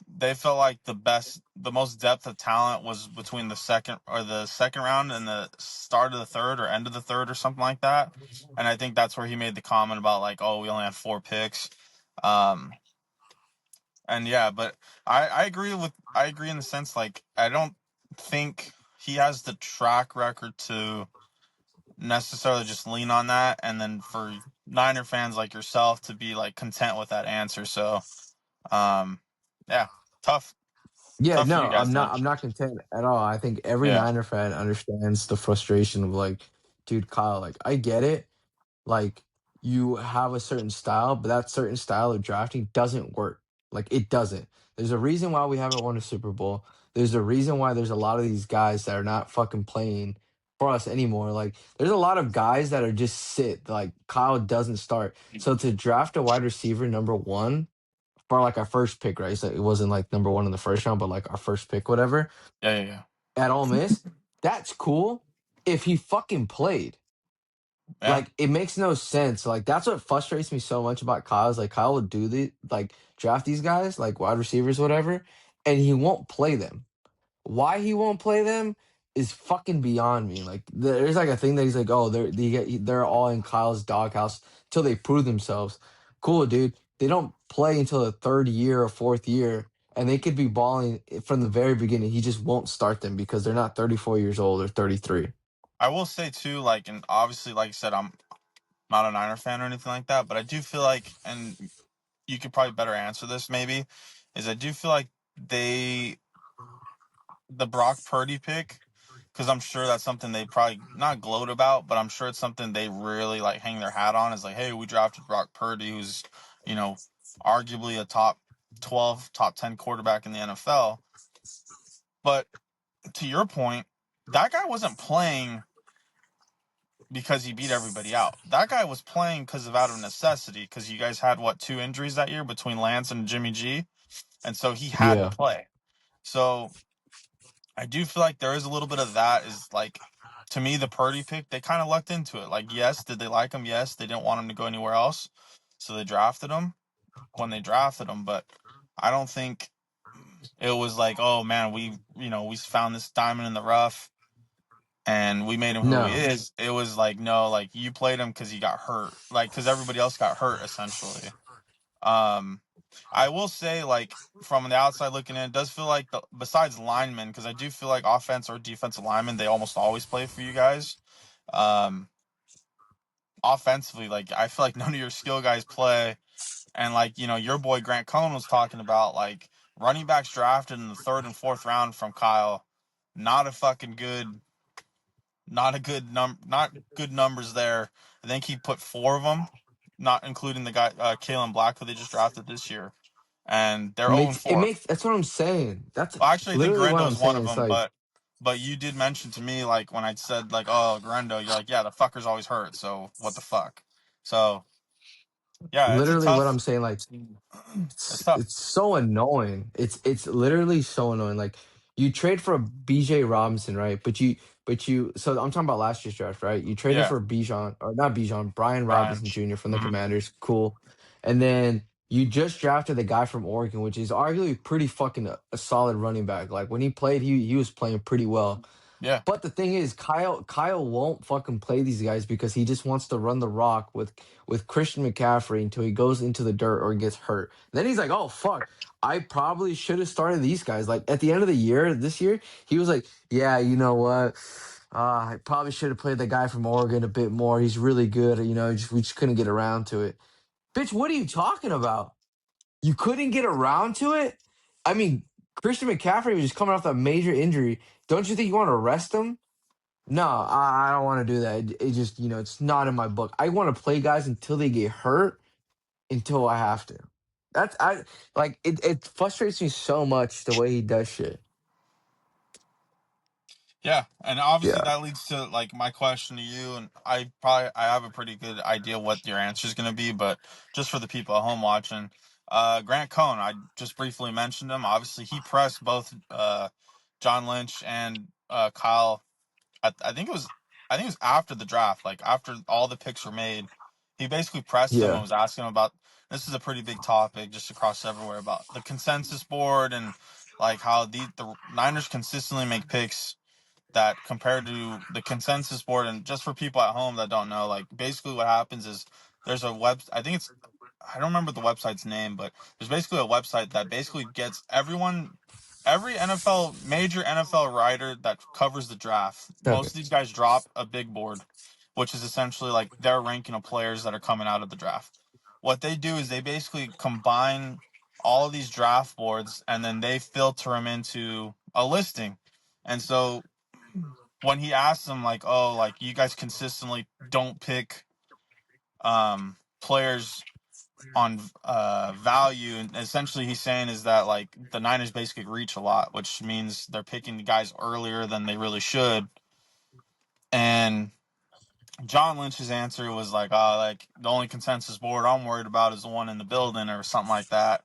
Speaker 2: they felt like the most depth of talent was between the second round and the start of the third or end of the third or something like that. And I think that's where he made the comment about like, oh, we only have 4 picks. Um, and yeah, but I agree in the sense like I don't think he has the track record to necessarily just lean on that, and then for Niner fans like yourself to be like content with that answer. So, um, yeah, tough,
Speaker 1: Yeah,
Speaker 2: tough for
Speaker 1: no,
Speaker 2: you guys then.
Speaker 1: I'm not content at all. I think every
Speaker 2: Yeah.
Speaker 1: Niner fan understands the frustration of like, dude, Kyle, like I get it. Like you have a certain style, but that certain style of drafting doesn't work. Like it doesn't. There's a reason why we haven't won a Super Bowl. There's a reason why there's a lot of these guys that are not fucking playing for us anymore. Like there's a lot of guys that are just sit. Like Kyle doesn't start. So to draft a wide receiver number 1 for like our first pick, right? So it wasn't like number one in the first round, but like our first pick, whatever,
Speaker 2: Yeah, yeah,
Speaker 1: at Ole Miss. That's cool if he fucking played.
Speaker 2: yeah.
Speaker 1: Like it makes no sense. Like that's what frustrates me so much about Kyle is like Kyle would do the like draft these guys like wide receivers, whatever, and he won't play them. Why he won't play them is fucking beyond me. Like there's like a thing that he's like, oh, they're all in Kyle's doghouse till they prove themselves. Cool, dude. They don't play until the third year or fourth year, and they could be balling from the very beginning. He just won't start them because they're not 34 years old or 33.
Speaker 2: I will say too, like, and obviously, like I said, I'm not a Niner fan or anything like that, but I do feel like, and you could probably better answer this maybe, is I do feel like they the Brock Purdy pick, because I'm sure that's something they probably not gloat about, but I'm sure it's something they really like hang their hat on. Is like, hey, we drafted Brock Purdy, who's you know arguably a top 12, top 10 quarterback in the NFL. But to your point, that guy wasn't playing because he beat everybody out. That guy was playing because of out of necessity. Because you guys had what, two injuries that year between Lance and Jimmy G, and so he had to
Speaker 1: Yeah.
Speaker 2: play. So I do feel like there is a little bit of that. Is like, to me, the Purdy pick, they kind of lucked into it. Like, yes, did they like him? Yes, they didn't want him to go anywhere else, so they drafted him when they drafted him. But I don't think it was like, oh man, we found this diamond in the rough and we made him who he
Speaker 1: No.
Speaker 2: is. It was like, no, like you played him because he got hurt, like because everybody else got hurt essentially. Um, I will say, like from the outside looking in, it does feel like besides linemen, because I do feel like offense or defensive linemen, they almost always play for you guys. Um, Offensively, like I feel like none of your skill guys play, and like your boy Grant Cohn was talking about, like running backs drafted in the third and fourth round from Kyle, not a fucking good not good numbers there. I think he put four of them, not including the guy Kalen Black who they just drafted this year, and they're 0 and
Speaker 1: It
Speaker 2: 4.
Speaker 1: makes that's what I'm saying. That's
Speaker 2: Well, actually, I think
Speaker 1: literally what
Speaker 2: Garendo
Speaker 1: I'm
Speaker 2: is one
Speaker 1: saying.
Speaker 2: of
Speaker 1: It's
Speaker 2: them,
Speaker 1: like
Speaker 2: but you did mention to me, like when I said like, oh, Garendo, you're like, yeah, the fucker's always hurt, so what the fuck. So yeah, it's a
Speaker 1: literally what
Speaker 2: tough.
Speaker 1: I'm saying. Like
Speaker 2: It's tough.
Speaker 1: it's so annoying. It's literally so annoying. Like you trade for a BJ Robinson, right? But you so I'm talking about last year's draft, right? You traded
Speaker 2: Yeah,
Speaker 1: for Bijan or not Bijan, Brian
Speaker 2: Brian.
Speaker 1: Robinson Jr. from the
Speaker 2: Hmm.
Speaker 1: Commanders. Cool. And then you just drafted the guy from Oregon, which is arguably pretty fucking a solid running back. Like when he played, he was playing pretty well.
Speaker 2: Yeah,
Speaker 1: But the thing is, Kyle won't fucking play these guys because he just wants to run the rock with Christian McCaffrey until he goes into the dirt or gets hurt. Then he's like, "Oh fuck, I probably should have started these guys." Like at the end of the year, this year, he was like, "Yeah, you know what? I probably should have played the guy from Oregon a bit more. He's really good. We just couldn't get around to it." Bitch, what are you talking about? You couldn't get around to it? I mean, Christian McCaffrey was just coming off that major injury. Don't you think you want to rest him? No, I don't want to do that. It just, it's not in my book. I want to play guys until they get hurt, until I have to. That's I like it. It frustrates me so much the way he does shit.
Speaker 2: yeah, and obviously
Speaker 1: Yeah,
Speaker 2: that leads to like my question to you, and I have a pretty good idea what your answer is going to be, but just for the people at home watching, Grant Cohn, I just briefly mentioned him. Obviously, he pressed both John Lynch and Kyle. I think it was after the draft, like after all the picks were made, he basically pressed him and
Speaker 1: yeah,
Speaker 2: was asking him about, this is a pretty big topic just across everywhere, about the consensus board and like how the Niners consistently make picks that, compared to the consensus board. And just for people at home that don't know, like basically what happens is there's a web, I don't remember the website's name, but there's basically a website that basically gets every major NFL writer that covers the draft. Most
Speaker 1: okay,
Speaker 2: of these guys drop a big board, which is essentially like their ranking of players that are coming out of the draft. What they do is they basically combine all of these draft boards and then they filter them into a listing. And so when he asks them like, oh, like you guys consistently don't pick players on value, and essentially he's saying is that like the Niners basically reach a lot, which means they're picking the guys earlier than they really should. And John Lynch's answer was like, oh, like the only consensus board I'm worried about is the one in the building or something like that.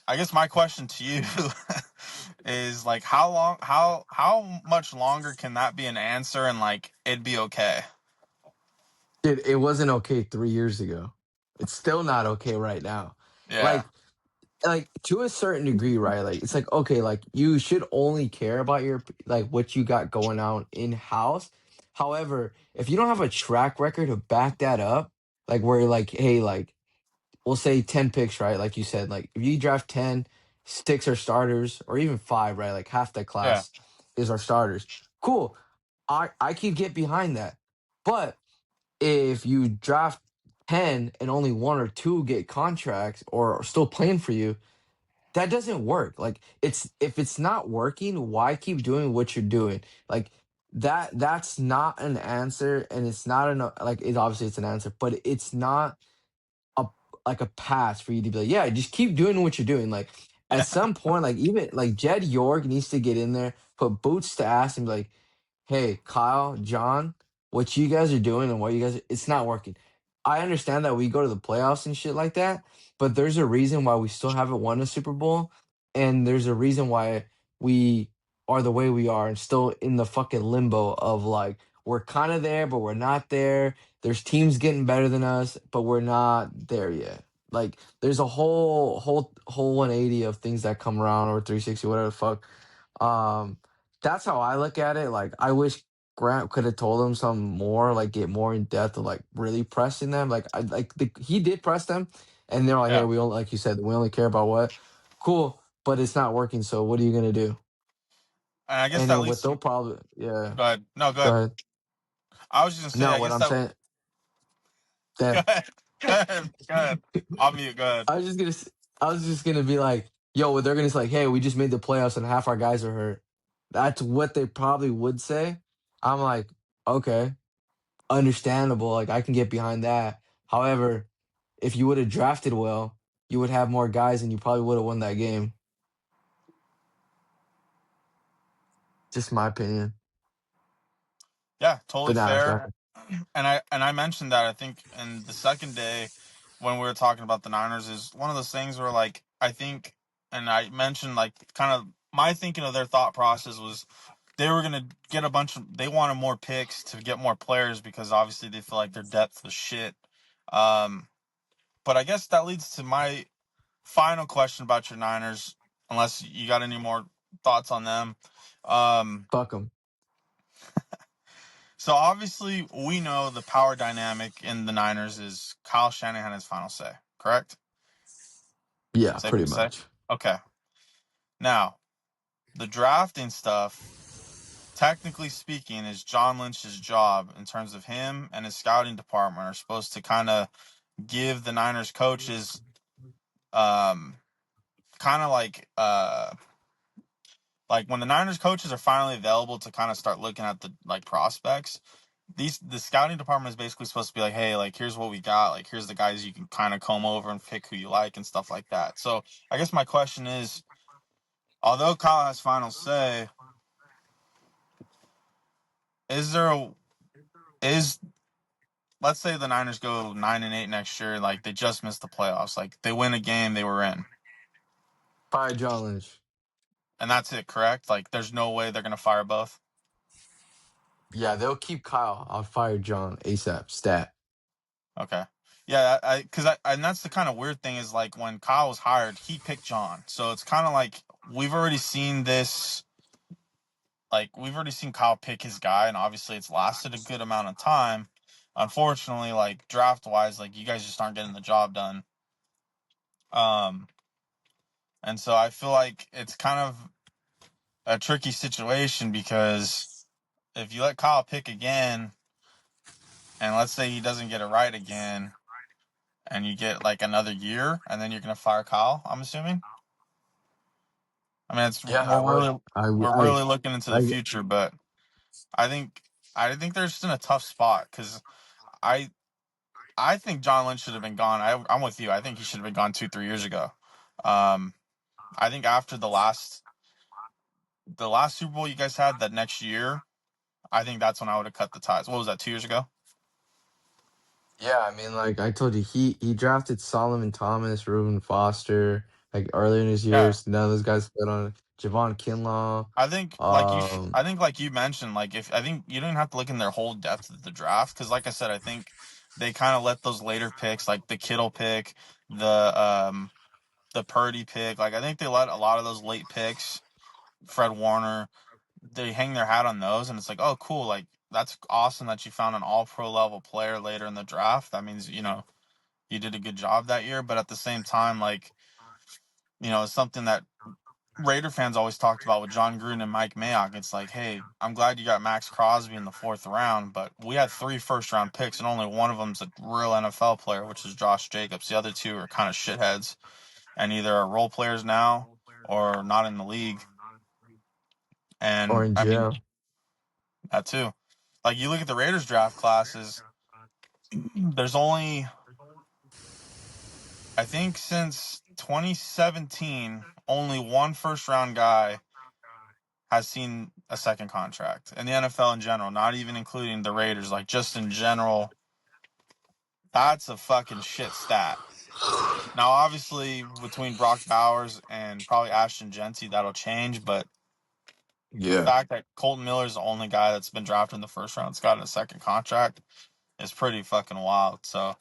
Speaker 2: I guess my question to you is like, how much longer can that be an answer and like it'd be okay?
Speaker 1: Dude, it wasn't okay 3 years ago. It's still not okay right now.
Speaker 2: Yeah,
Speaker 1: Like, to a certain degree, right? Like, it's like, okay, like you should only care about your like what you got going on in house. However, if you don't have a track record to back that up, like where you're like, hey, like we'll say 10 picks, right? Like you said, like if you draft 10, six are starters, or even five, right? Like half the
Speaker 2: yeah,
Speaker 1: class is our starters. Cool. I can get behind that. But if you draft 10 and only one or two get contracts or are still playing for you, that doesn't work. Like it's if it's not working, why keep doing what you're doing? Like that's not an answer, and it's not an like it obviously it's an answer, but it's not a like a pass for you to be like, yeah, just keep doing what you're doing. Like at
Speaker 2: yeah,
Speaker 1: some point, like even like Jed York needs to get in there, put boots to ass, and be like, hey, Kyle, John, what you guys are doing and what you guys, it's not working. I understand that we go to the playoffs and shit like that, but there's a reason why we still haven't won a Super Bowl, and there's a reason why we are the way we are and still in the fucking limbo of like we're kind of there, but we're not there. There's teams getting better than us, but we're not there yet. Like there's a whole 180 of things that come around, or 360, whatever the fuck. Um, that's how I look at it. Like I wish Grant could have told them some more, like get more in depth of like really pressing them. Like he did press them, and they're like, hey,
Speaker 2: yeah.
Speaker 1: we only like you said, we only care about what, cool, but it's not working. So what are you gonna do?
Speaker 2: And I guess
Speaker 1: And
Speaker 2: that
Speaker 1: then what
Speaker 2: leads to.
Speaker 1: they'll probably, yeah,
Speaker 2: Go ahead. No, go
Speaker 1: go
Speaker 2: ahead.
Speaker 1: ahead.
Speaker 2: I was just gonna say.
Speaker 1: No,
Speaker 2: I
Speaker 1: what
Speaker 2: guess
Speaker 1: I'm
Speaker 2: that.
Speaker 1: saying,
Speaker 2: Go
Speaker 1: that
Speaker 2: ahead. Go ahead. Go ahead. I'll mute. Go ahead.
Speaker 1: I was just gonna, I was just gonna be like, yo, they're gonna say like, hey, we just made the playoffs and half our guys are hurt. That's what they probably would say. I'm like, okay, understandable. Like I can get behind that. However, if you would have drafted well, you would have more guys and you probably would have won that game. Just my opinion.
Speaker 2: Yeah, totally
Speaker 1: But nah,
Speaker 2: fair.
Speaker 1: God.
Speaker 2: And I mentioned that I think in the second day when we were talking about the Niners is one of those things where like I think and I mentioned like kind of my thinking of their thought process was they were gonna get a bunch of they wanted more picks to get more players because obviously they feel like their depth was shit. Um, but I guess that leads to my final question about your Niners, unless you got any more thoughts on them. Um,
Speaker 1: Fuck them.
Speaker 2: So obviously we know the power dynamic in the Niners is Kyle Shanahan has final say, correct?
Speaker 1: Yeah,
Speaker 2: Safe
Speaker 1: pretty
Speaker 2: to say?
Speaker 1: much.
Speaker 2: Okay. Now, the drafting stuff, technically speaking, is John Lynch's job in terms of him and his scouting department are supposed to kind of give the Niners coaches um kind of like when the Niners coaches are finally available to kind of start looking at the like prospects, the scouting department is basically supposed to be like, hey, like here's what we got, like here's the guys you can kind of comb over and pick who you like and stuff like that. So I guess my question is, although Kyle has final say, is there a is let's say the Niners go 9-8 next year, like they just missed the playoffs, like they win a game they were in,
Speaker 1: Fire John Lynch.
Speaker 2: and that's it, correct? Like there's no way they're gonna fire both.
Speaker 1: Yeah, they'll keep Kyle. I'll fire John ASAP. Stat.
Speaker 2: Okay. Yeah, because and that's the kind of weird thing is like when Kyle was hired, he picked John. So it's kind of like we've already seen this. Like we've already seen Kyle pick his guy, and obviously it's lasted a good amount of time. Unfortunately, like draft wise, like you guys just aren't getting the job done. Um, and so I feel like it's kind of a tricky situation because if you let Kyle pick again, and let's say he doesn't get it right again, and you get like another year, and then you're gonna fire Kyle, I'm assuming. I mean, it's
Speaker 1: Yeah, I would.
Speaker 2: we're really looking into the
Speaker 1: I
Speaker 2: future, but I think I think they're just in a tough spot because I I think John Lynch should have been gone. I'm with you. I think he should have been gone 2 3 years ago. Um, I think after the last Super Bowl you guys had that next year, I think that's when I would have cut the ties. What was that? 2 years ago?
Speaker 1: Yeah, I mean, like I told you, he drafted Solomon Thomas, Reuben Foster, like earlier in his
Speaker 2: Yeah,
Speaker 1: years. None of those guys played on it. Javon Kinlaw.
Speaker 2: I think like you mentioned, like if I think you don't have to look in their whole depth of the draft because, like I said, I think they kind of let those later picks, like the Kittle pick, the Purdy pick, like I think they let a lot of those late picks, Fred Warner, they hang their hat on those, and it's like, oh, cool, like that's awesome that you found an All Pro level player later in the draft. That means you did a good job that year, but at the same time, like it's something that Raider fans always talked about with John Gruden and Mike Mayock. It's like, hey, I'm glad you got Max Crosby in the fourth round, but we had 3 first round picks, and only one of them's a real NFL player, which is Josh Jacobs. The other two are kind of shitheads and either are role players now or not in the league. And
Speaker 1: Orange,
Speaker 2: I mean,
Speaker 1: yeah.
Speaker 2: that too. Like you look at the Raiders draft classes, there's only, I think since 2017, only one first round guy has seen a second contract in the NFL in general, not even including the Raiders, like just in general. That's a fucking shit stat. Now, obviously, between Brock Bowers and probably Ashton Genty, that'll change. But the
Speaker 1: Yeah.
Speaker 2: fact that Colton Miller is the only guy that's been drafted in the first round that's gotten a second contract is pretty fucking wild. So,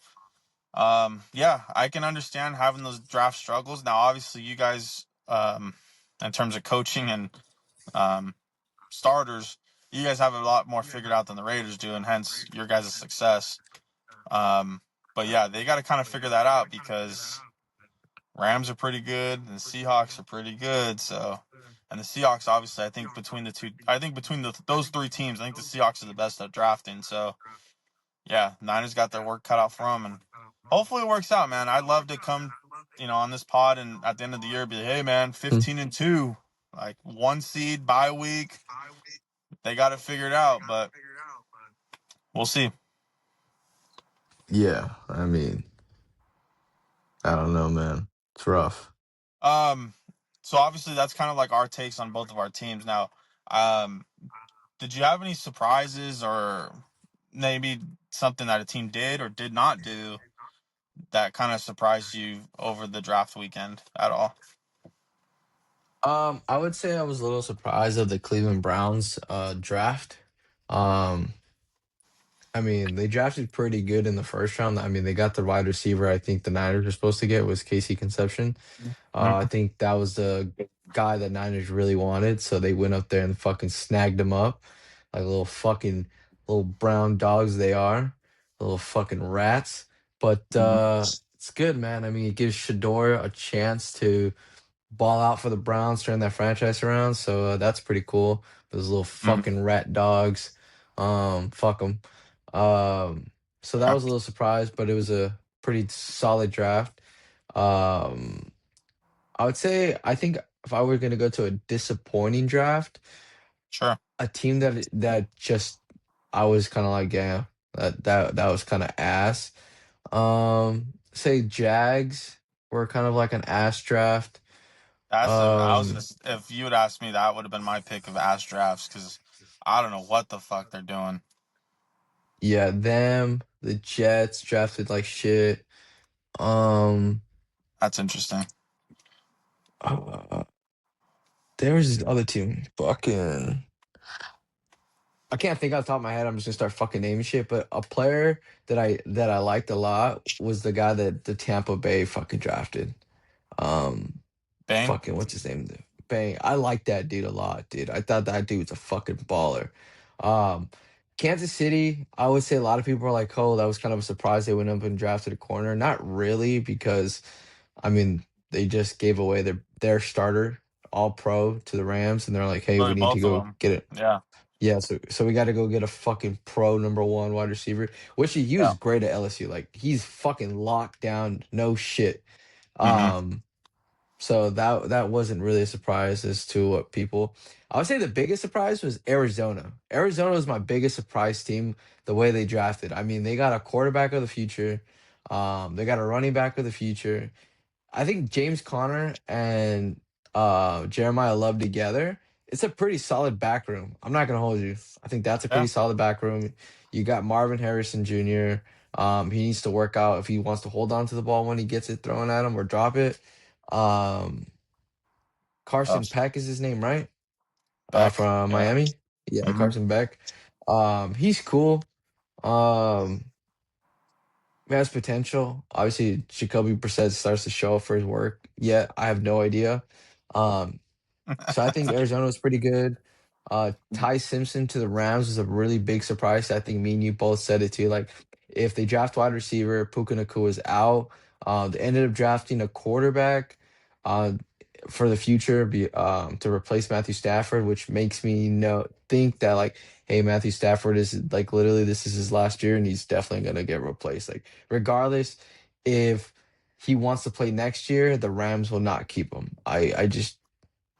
Speaker 2: yeah, I can understand having those draft struggles. Now, obviously, you guys, in terms of coaching and um, starters, you guys have a lot more figured out than the Raiders do, and hence your guys' success. Um, but yeah, they got to kind of figure that out because Rams are pretty good and the Seahawks are pretty good. So, and the Seahawks, obviously, I think between the two, I think between those three teams, I think the Seahawks are the best at drafting. So, yeah, Niners got their work cut out for them, and hopefully it works out, man. I'd love to come, on this pod and at the end of the year be like, hey, man, 15-2, like 1 seed bye week. They got it figured out, but we'll see.
Speaker 1: Yeah, I mean, I don't know, man. It's rough.
Speaker 2: Um, so obviously that's kind of like our takes on both of our teams. Now, um, did you have any surprises or maybe something that a team did or did not do that kind of surprised you over the draft weekend at all?
Speaker 1: I would say I was a little surprised of the Cleveland Browns draft. Um, I mean, they drafted pretty good in the first round. I mean, they got the wide receiver I think the Niners were supposed to get was Casey Conception. I
Speaker 2: Mhm.
Speaker 1: think that was the guy that Niners really wanted, so they went up there and fucking snagged him up like little brown dogs they are, little fucking rats. But
Speaker 2: Mhm.
Speaker 1: it's good, man. I mean, it gives Shador a chance to ball out for the Browns, turn that franchise around. So that's pretty cool. Those little
Speaker 2: Mhm.
Speaker 1: fucking rat dogs. Fuck them. So that was a little surprise, but it was a pretty solid draft. Um, I would say I think if I were gonna go to a disappointing draft,
Speaker 2: Sure.
Speaker 1: a team that just I was kind of like, yeah, that was kind of ass. Say Jags were kind of like an ass draft.
Speaker 2: I was
Speaker 1: Um,
Speaker 2: if you would ask me, that would have been my pick of ass drafts because I don't know what the fuck they're doing.
Speaker 1: yeah, them, the Jets drafted like shit. Um,
Speaker 2: That's interesting.
Speaker 1: uh, there was this other team, fucking. I can't think off the top of my head. I'm just gonna start fucking naming shit. But a player that I liked a lot was the guy that the Tampa Bay fucking drafted. Um,
Speaker 2: Bane?
Speaker 1: fucking what's his name? Bang. I like that dude a lot, dude. I thought that dude was a fucking baller. Um, Kansas City, I would say a lot of people are like, oh, that was kind of a surprise they went up and drafted a corner. Not really, because I mean they just gave away their starter, all pro to the Rams, and they're like, hey, we
Speaker 2: Really,
Speaker 1: need to
Speaker 2: both of
Speaker 1: go
Speaker 2: them.
Speaker 1: get it.
Speaker 2: Yeah.
Speaker 1: Yeah, so we got to go get a fucking pro number one wide receiver, which he
Speaker 2: Yeah.
Speaker 1: was great at LSU. Like he's fucking locked down, no shit.
Speaker 2: Mm-hmm.
Speaker 1: Um, so that wasn't really a surprise as to what people. I would say the biggest surprise was Arizona. Arizona was my biggest surprise team. The way they drafted. I mean, they got a quarterback of the future. They got a running back of the future. I think James Conner and Jeremiah Love together, it's a pretty solid back room. I'm not gonna hold you. I think that's a
Speaker 2: Yeah.
Speaker 1: pretty solid back room. You got Marvin Harrison Jr. He needs to work out if he wants to hold on to the ball when he gets it thrown at him or drop it. Um,
Speaker 2: Oh,
Speaker 1: Carson Peck is his name, right?
Speaker 2: Beck.
Speaker 1: From
Speaker 2: Yeah.
Speaker 1: Miami. Yeah,
Speaker 2: Hmm.
Speaker 1: Carson Beck. He's cool. Um, he has potential. Obviously, Jacoby Brissett starts to show up for his work. Yet I have no idea. Um, so I think Arizona was pretty good. Ty Simpson to the Rams was a really big surprise. I think me and you both said it too. Like, if they draft wide receiver, Puka Nacua is out. They ended up drafting a quarterback uh, for the future to replace Matthew Stafford, which makes me think that like, hey, Matthew Stafford is like literally this is his last year and he's definitely gonna get replaced. Like, regardless if he wants to play next year, the Rams will not keep him. I just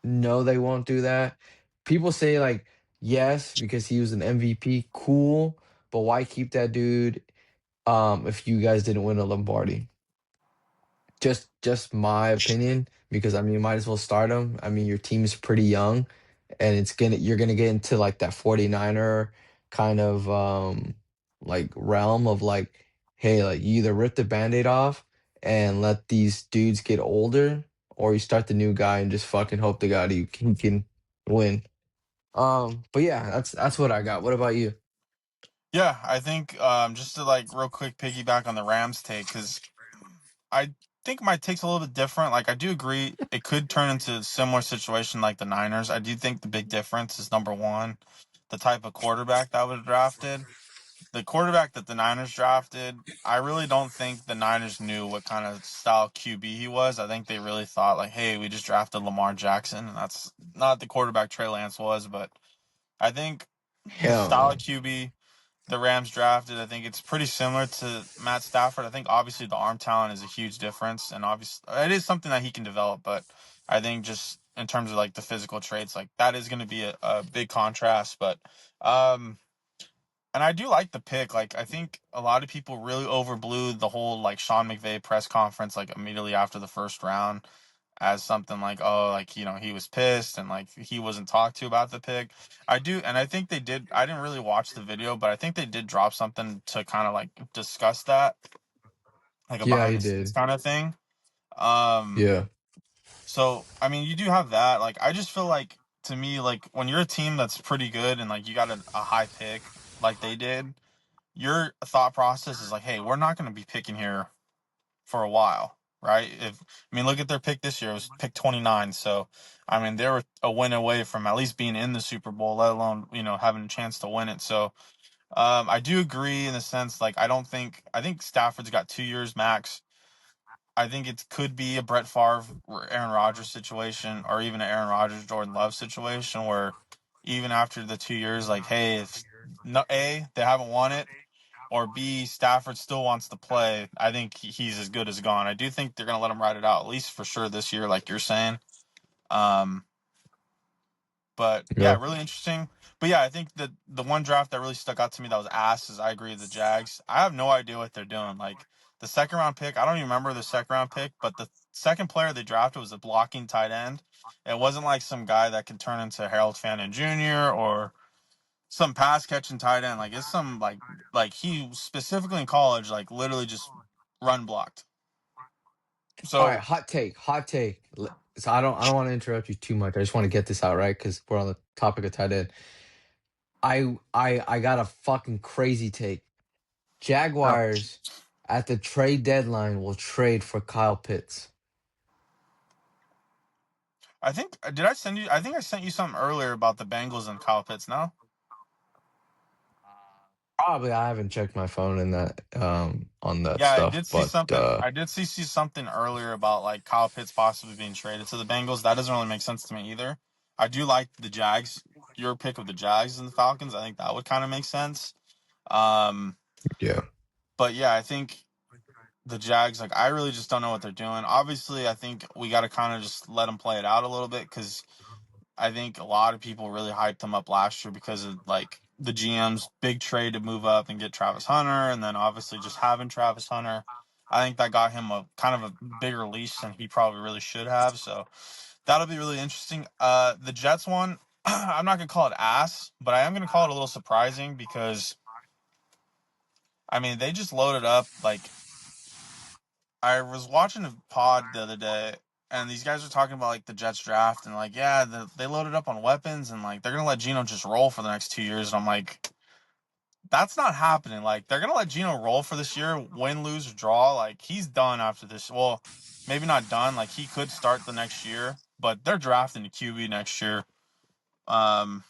Speaker 1: no, they won't do that. People say like yes because he was an MVP, cool, but why keep that dude if you guys didn't win a Lombardi? Just my opinion because I mean you might as well start him. I mean your team's pretty young and you're gonna get into like that 49er kind of like realm of like hey like you either rip the band-aid off and let these dudes get older or you start the new guy and just fucking hope to God he can win. But yeah, that's what I got. What about you?
Speaker 2: Yeah, I think just to like real quick piggyback on the Rams take, because I think my take's a little bit different. Like I do agree it could turn into a similar situation like the Niners. I do think the big difference is number one, the type of quarterback that was drafted. The quarterback that the Niners drafted, I really don't think the Niners knew what kind of style QB he was. I think they really thought like, hey, we just drafted Lamar Jackson, and that's not the quarterback Trey Lance was, but I think the
Speaker 1: Hell
Speaker 2: style
Speaker 1: no.
Speaker 2: of QB the Rams drafted, I think it's pretty similar to Matt Stafford. I think obviously the arm talent is a huge difference, and obviously it is something that he can develop. But I think just in terms of like the physical traits, like that is going to be a big contrast. But um, and I do like the pick. Like I think a lot of people really overblew the whole like Sean McVay press conference like immediately after the first round as something like, oh, like, he was pissed and like he wasn't talked to about the pick. I do, and I think they did. I didn't really watch the video, but I think they did drop something to kind of like discuss that, like a
Speaker 1: Yeah,
Speaker 2: behind
Speaker 1: he
Speaker 2: the scenes
Speaker 1: did.
Speaker 2: kind of thing. Um,
Speaker 1: Yeah.
Speaker 2: so I mean, you do have that. Like, I just feel like to me, like when you're a team that's pretty good and like you got a high pick like they did, your thought process is like, hey, we're not going to be picking here for a while, right? Look at their pick this year. It was pick 29. So, I mean, they were a win away from at least being in the Super Bowl, let alone, having a chance to win it. So, I do agree in the sense, like, I think Stafford's got 2 years max. I think it could be a Brett Favre, Aaron Rodgers situation, or even an Aaron Rodgers, Jordan Love situation where even after the 2 years, like, hey, if no, A, they haven't won it, or B, Stafford still wants to play, I think he's as good as gone. I do think they're going to let him ride it out, at least for sure this year, like you're saying. Um, but yeah,
Speaker 1: Yeah.
Speaker 2: really interesting. But yeah, I think that the one draft that really stuck out to me that was ass is I agree with the Jags. I have no idea what they're doing. Like the second round pick, I don't even remember the second round pick, but the second player they drafted was a blocking tight end. It wasn't like some guy that could turn into Harold Fannin Jr. or some pass catching tight end. Like it's some like he specifically in college, like literally just run blocked.
Speaker 1: All right,
Speaker 2: So
Speaker 1: hot take, hot take. So I don't want to interrupt you too much. I just want to get this out right because we're on the topic of tight end. I got a fucking crazy take. Jaguars at the trade deadline will trade for Kyle Pitts.
Speaker 2: I think did I send you? I think I sent you something earlier about the Bengals and Kyle Pitts. No.
Speaker 1: Probably I haven't checked my phone in that on that
Speaker 2: Yeah, I
Speaker 1: stuff,
Speaker 2: did see
Speaker 1: but
Speaker 2: something. I did see something earlier about like Kyle Pitts possibly being traded to the Bengals. That doesn't really make sense to me either. I do like the Jags. Your pick of the Jags and the Falcons. I think that would kind of make sense. Um,
Speaker 1: yeah,
Speaker 2: but yeah, I think the Jags. Like, I really just don't know what they're doing. Obviously, I think we got to kind of just let them play it out a little bit because I think a lot of people really hyped them up last year because of like the GM's big trade to move up and get Travis Hunter, and then obviously just having Travis Hunter. I think that got him a kind of a bigger leash than he probably really should have. So that'll be really interesting. The Jets one, I'm not gonna call it ass, but I am gonna call it a little surprising because I mean, they just loaded up. Like, I was watching a pod the other day, and these guys were talking about like the Jets draft, and like, yeah, they loaded up on weapons, and like they're gonna let Geno just roll for the next 2 years. And I'm like, that's not happening. Like, they're gonna let Geno roll for this year, win, lose, or draw. Like, he's done after this. Well, maybe not done. Like, he could start the next year, but they're drafting the QB next year. Um,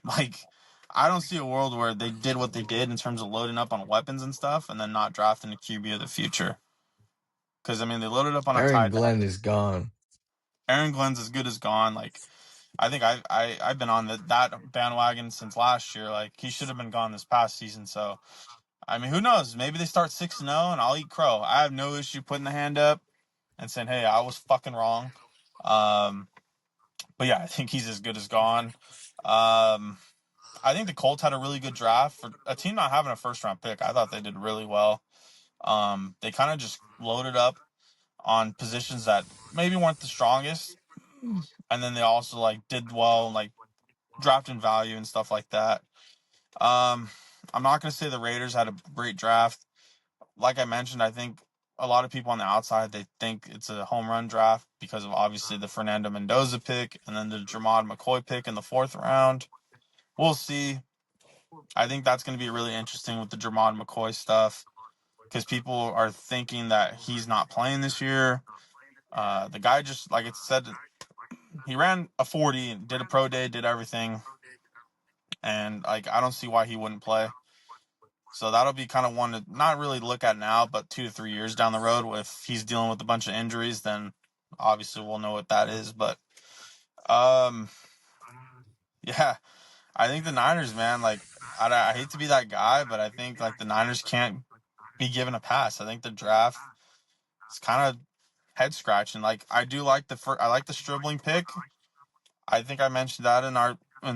Speaker 2: like, I don't see a world where they did what they did in terms of loading up on weapons and stuff, and then not drafting a QB of the future. Because I mean, they loaded up on a
Speaker 1: Aaron
Speaker 2: tight
Speaker 1: Glenn
Speaker 2: end.
Speaker 1: is gone.
Speaker 2: Aaron Glenn's as good as gone. Like, I think I've been on that bandwagon since last year. Like, he should have been gone this past season. So I mean, who knows? Maybe they start 6-0, and I'll eat crow. I have no issue putting the hand up and saying, "Hey, I was fucking wrong." Um, but yeah, I think he's as good as gone. Um, I think the Colts had a really good draft for a team not having a first round pick. I thought they did really well. They kind of just loaded up on positions that maybe weren't the strongest, and then they also like did well, like drafting value and stuff like that. Um, I'm not gonna say the Raiders had a great draft. Like I mentioned, I think a lot of people on the outside they think it's a home run draft because of obviously the Fernando Mendoza pick and then the Jermod McCoy pick in the fourth round. We'll see. I think that's going to be really interesting with the Jermod McCoy stuff because people are thinking that he's not playing this year. The guy just like it said, he ran a 40 and did a pro day, did everything, and like I don't see why he wouldn't play. So that'll be kind of one to not really look at now, but 2 to 3 years down the road, if he's dealing with a bunch of injuries, then obviously we'll know what that is. But um, yeah, I think the Niners, man, like I hate to be that guy, but I think like the Niners can't be given a pass. I think the draft is kind of head scratching. Like I do like I like the Stribling pick. I think I mentioned that in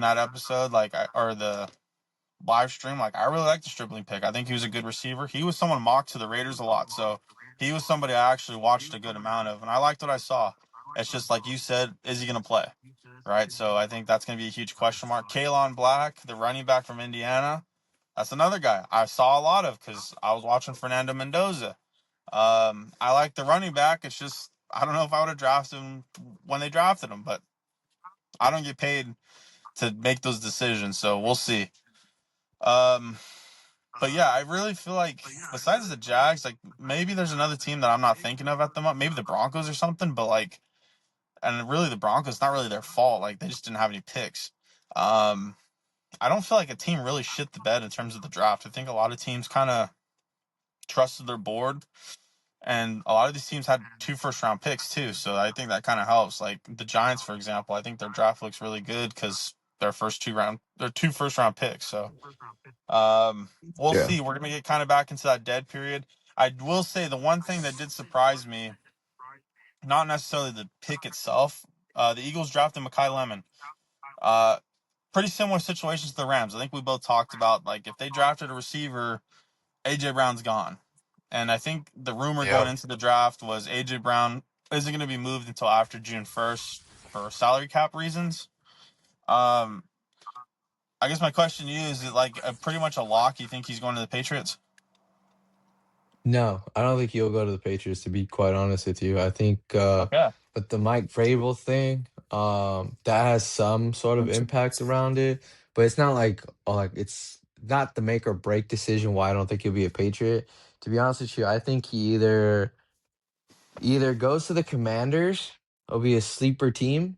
Speaker 2: that episode, like or the live stream. Like I really like the Stribling pick. I think he was a good receiver. He was someone mocked to the Raiders a lot, so he was somebody I actually watched a good amount of, and I liked what I saw. It's just like you said, is he going to play? Right. So I think that's going to be a huge question mark. Kalon Black, the running back from Indiana, that's another guy I saw a lot of because I was watching Fernando Mendoza. I like the running back. It's just I don't know if I would have drafted him when they drafted him, but I don't get paid to make those decisions, so we'll see. Um, But yeah, I really feel like besides the Jags, like maybe there's another team that I'm not thinking of at the moment. Maybe the Broncos or something. But like, and really the Broncos, not really their fault. Like they just didn't have any picks. Um, I don't feel like a team really shit the bed in terms of the draft. I think a lot of teams kind of trusted their board, and a lot of these teams had 2 first round picks too. So I think that kind of helps. Like the Giants, for example, I think their draft looks really good because their 2 first round picks. So we'll
Speaker 1: Yeah.
Speaker 2: see. We're gonna get kind of back into that dead period. I will say the one thing that did surprise me, not necessarily the pick itself. The Eagles drafted Makai Lemon. Uh, Pretty similar situations to the Rams. I think we both talked about like if they drafted a receiver, AJ Brown's gone, and I think the rumor going
Speaker 1: Yep.
Speaker 2: into the draft was AJ Brown isn't going to be moved until after June 1st for salary cap reasons. Um, I guess my question to you is it like pretty much a lock? You think he's going to the Patriots?
Speaker 1: No, I don't think he'll go to the Patriots, to be quite honest with you. I think
Speaker 2: Okay.
Speaker 1: with the Mike Vrabel thing, that has some sort of impact around it, but it's not like it's not the make or break decision why I don't think he'll be a Patriot. To be honest with you, I think he either goes to the Commanders, will be a sleeper team,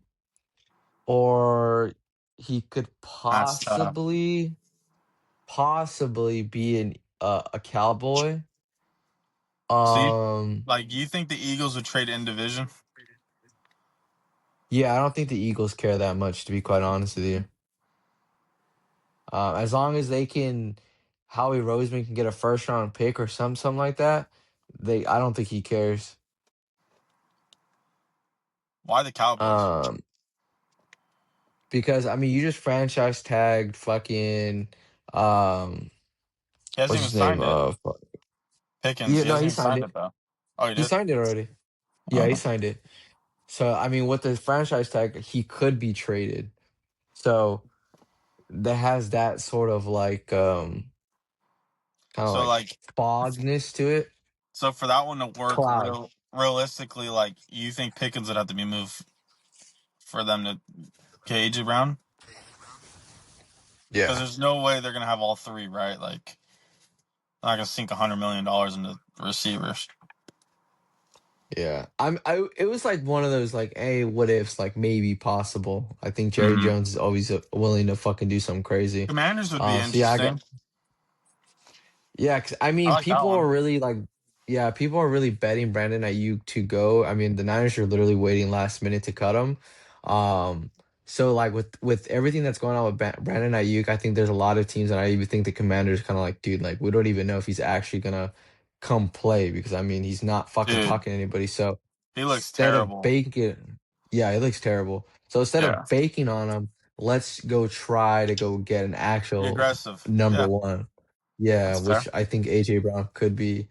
Speaker 1: or he could
Speaker 2: That's tough.
Speaker 1: possibly be a Cowboy.
Speaker 2: So you
Speaker 1: Um,
Speaker 2: you think the Eagles would trade in division?
Speaker 1: yeah, I don't think the Eagles care that much, to be quite honest with you. As long as they can, Howie Roseman can get a first round pick or something like that, I don't think he cares.
Speaker 2: Why the Cowboys?
Speaker 1: Um, because I mean, you just franchise tagged fucking um,
Speaker 2: He hasn't
Speaker 1: what's
Speaker 2: even
Speaker 1: his name?
Speaker 2: signed it. Pickens.
Speaker 1: Yeah,
Speaker 2: He
Speaker 1: no,
Speaker 2: hasn't
Speaker 1: he
Speaker 2: even
Speaker 1: signed
Speaker 2: signed
Speaker 1: it.
Speaker 2: it though. Oh, he
Speaker 1: He
Speaker 2: did.
Speaker 1: signed it already. Yeah, he
Speaker 2: Oh.
Speaker 1: signed it. So I mean, with the franchise tag, he could be traded. So that has that sort of like kind of
Speaker 2: So
Speaker 1: like
Speaker 2: like,
Speaker 1: fogness to it.
Speaker 2: so for that one to work
Speaker 1: Cloud.
Speaker 2: realistically, like you think Pickens would have to be moved for them to get AJ Brown? Because
Speaker 1: Yeah.
Speaker 2: there's no way they're gonna have all three, right? Like, they're not gonna sink $100 million into receivers.
Speaker 1: Yeah. It was like one of those like, hey, what ifs, like maybe possible. I think Jerry
Speaker 2: Mm-hmm.
Speaker 1: Jones is always willing to fucking do something crazy.
Speaker 2: Commanders would be
Speaker 1: So yeah,
Speaker 2: interesting.
Speaker 1: yeah, 'cause, I
Speaker 2: I
Speaker 1: mean,
Speaker 2: like that
Speaker 1: people are
Speaker 2: one.
Speaker 1: really like, yeah, people are really betting Brandon Ayuk to go. I mean, the Niners are literally waiting last minute to cut him. Um, so like with everything that's going on with Brandon Ayuk, I think there's a lot of teams, and I even think the Commanders kind of like, dude, like we don't even know if he's actually gonna come play because I mean, he's not fucking
Speaker 2: Dude,
Speaker 1: talking to anybody. So
Speaker 2: he looks
Speaker 1: instead of
Speaker 2: terrible.
Speaker 1: baking, yeah, it looks terrible. So instead
Speaker 2: Yeah.
Speaker 1: of baking on him, let's go try to go get an
Speaker 2: Be
Speaker 1: actual
Speaker 2: aggressive.
Speaker 1: number
Speaker 2: Yeah,
Speaker 1: one. Yeah,
Speaker 2: that's fair.
Speaker 1: which I think AJ Brown could be.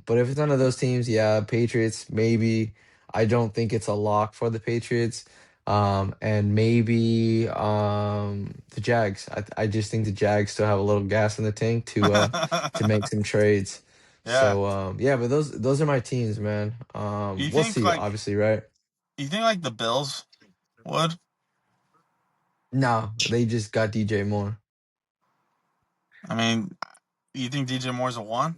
Speaker 1: But if it's none of those teams, yeah, Patriots, maybe. I don't think it's a lock for the Patriots. And maybe the Jags. I just think the Jags still have a little gas in the tank to make some trades.
Speaker 2: Yeah.
Speaker 1: So yeah, but those are my teams, man.
Speaker 2: You
Speaker 1: We'll
Speaker 2: think
Speaker 1: see,
Speaker 2: like
Speaker 1: obviously, right?
Speaker 2: you think like the Bills would?
Speaker 1: No, they just got DJ Moore.
Speaker 2: I mean, you think DJ Moore's a one?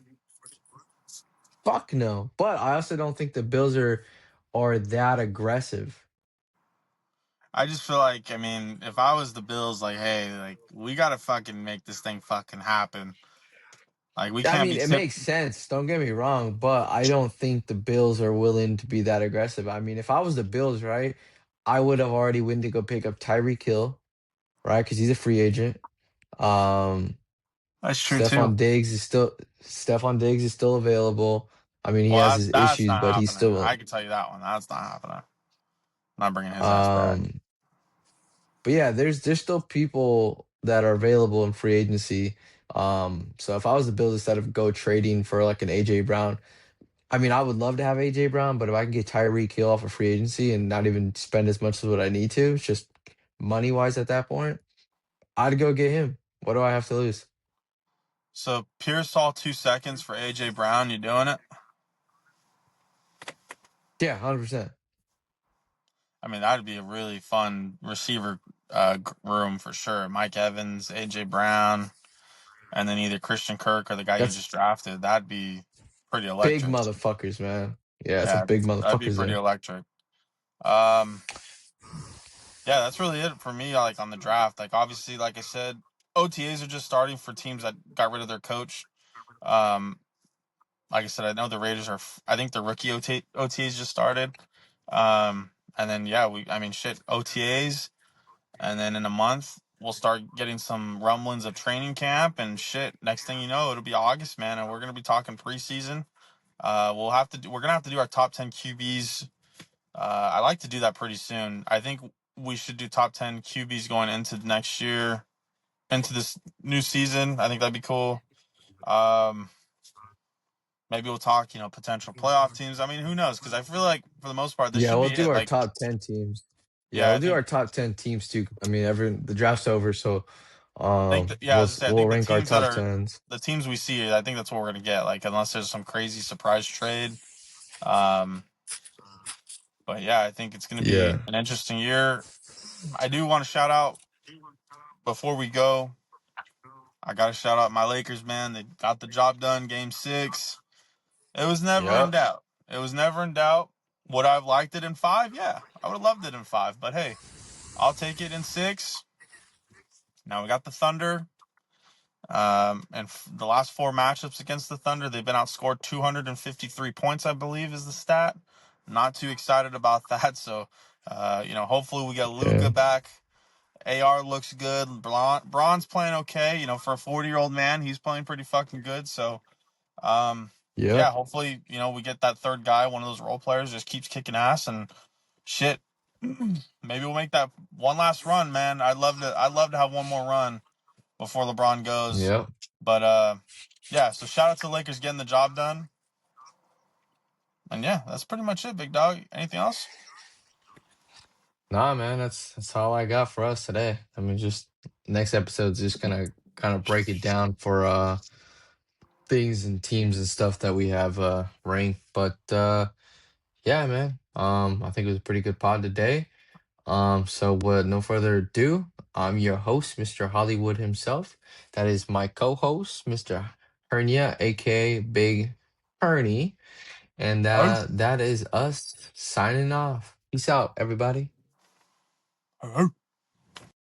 Speaker 1: Fuck no. But I also don't think the Bills are that aggressive.
Speaker 2: I just feel like, I mean, if I was the Bills, like, hey, like we gotta fucking make this thing fucking happen. Like we
Speaker 1: I
Speaker 2: can't
Speaker 1: mean,
Speaker 2: be
Speaker 1: it
Speaker 2: tip.
Speaker 1: makes sense. Don't get me wrong, but I don't think the Bills are willing to be that aggressive. I mean, if I was the Bills, right, I would have already went to go pick up Tyreek Hill, right, because he's a free agent. Um,
Speaker 2: That's true too.
Speaker 1: Stephon Diggs is still available. I mean, he
Speaker 2: Well,
Speaker 1: has
Speaker 2: that's
Speaker 1: his
Speaker 2: that's
Speaker 1: issues,
Speaker 2: not
Speaker 1: but he's
Speaker 2: happening.
Speaker 1: still
Speaker 2: I can tell you that one. That's not happening. I'm not bringing his ass back.
Speaker 1: um. But yeah, there's still people that are available in free agency. So if I was the Bills instead of go trading for like an AJ Brown, I mean, I would love to have AJ Brown, but if I can get Tyreek Hill off of free agency and not even spend as much as what I need to, it's just money wise at that point, I'd go get him. What do I have to lose?
Speaker 2: So Pearsall 2 seconds for AJ Brown. You doing it?
Speaker 1: Yeah, 100%.
Speaker 2: I mean, that'd be a really fun receiver room for sure. Mike Evans, AJ Brown, and then either Christian Kirk or the guy you
Speaker 1: That's
Speaker 2: just drafted. That'd be pretty
Speaker 1: big
Speaker 2: electric.
Speaker 1: motherfuckers, man. Yeah, it's a
Speaker 2: Yeah,
Speaker 1: big
Speaker 2: that'd be
Speaker 1: motherfuckers
Speaker 2: pretty
Speaker 1: there.
Speaker 2: electric. Um, yeah, that's really it for me. Like on the draft, like obviously, like I said, OTAs are just starting for teams that got rid of their coach. Um, like I said, I know the Raiders are. I think the rookie OTAs just started. And then yeah, I mean, shit, OTAs. And then in a month, we'll start getting some rumblings of training camp and shit. Next thing you know, it'll be August, man, and we're gonna be talking preseason. We're gonna have to do our top 10 QBs. I like to do that pretty soon. I think we should do top 10 QBs going into the next year, into this new season. I think that'd be cool. Um, Maybe we'll talk, potential playoff teams. I mean, who knows? Because I feel like for the most part, this
Speaker 1: Yeah,
Speaker 2: should
Speaker 1: we'll
Speaker 2: be
Speaker 1: do
Speaker 2: it.
Speaker 1: our
Speaker 2: Like,
Speaker 1: top 10 teams. Yeah,
Speaker 2: yeah,
Speaker 1: we'll do our top 10 teams too. I mean, the draft's over, so
Speaker 2: I was gonna say, I
Speaker 1: we'll
Speaker 2: think
Speaker 1: rank our top 10s.
Speaker 2: the teams we see, I think that's what we're gonna get. Like, unless there's some crazy surprise trade. Um, but yeah, I think it's gonna be
Speaker 1: Yeah.
Speaker 2: an interesting year. I do want to shout out before we go. I gotta shout out my Lakers, man. They got the job done, Game 6. It was never in
Speaker 1: Yep.
Speaker 2: doubt. It was never in doubt. Would I have liked it in 5? Yeah, I would have loved it in 5. But hey, I'll take it in 6. Now we got the Thunder. And the last 4 matchups against the Thunder, they've been outscored 253 points, I believe, is the stat. Not too excited about that. So, hopefully we get Luca
Speaker 1: Yeah.
Speaker 2: back. AR looks good. Braun's playing okay. For a 40-year-old man, he's playing pretty fucking good. So, yeah,
Speaker 1: Yep.
Speaker 2: hopefully, we get that third guy, one of those role players, just keeps kicking ass and shit. Maybe we'll make that one last run, man. I'd love to have one more run before LeBron goes.
Speaker 1: Yep.
Speaker 2: But yeah, so shout out to the Lakers getting the job done. And yeah, that's pretty much it, big dog. Anything else?
Speaker 1: Nah, man, that's all I got for us today. I mean, just next episode's just gonna kind of break it down things and teams and stuff that we have ranked. But yeah, man. I think it was a pretty good pod today. So with no further ado, I'm your host, Mr. Hollywood himself. That is my co-host, Mr. Hernia, aka Big Hernie. And
Speaker 2: Oh,
Speaker 1: that is us signing off. Peace out, everybody.
Speaker 2: oh.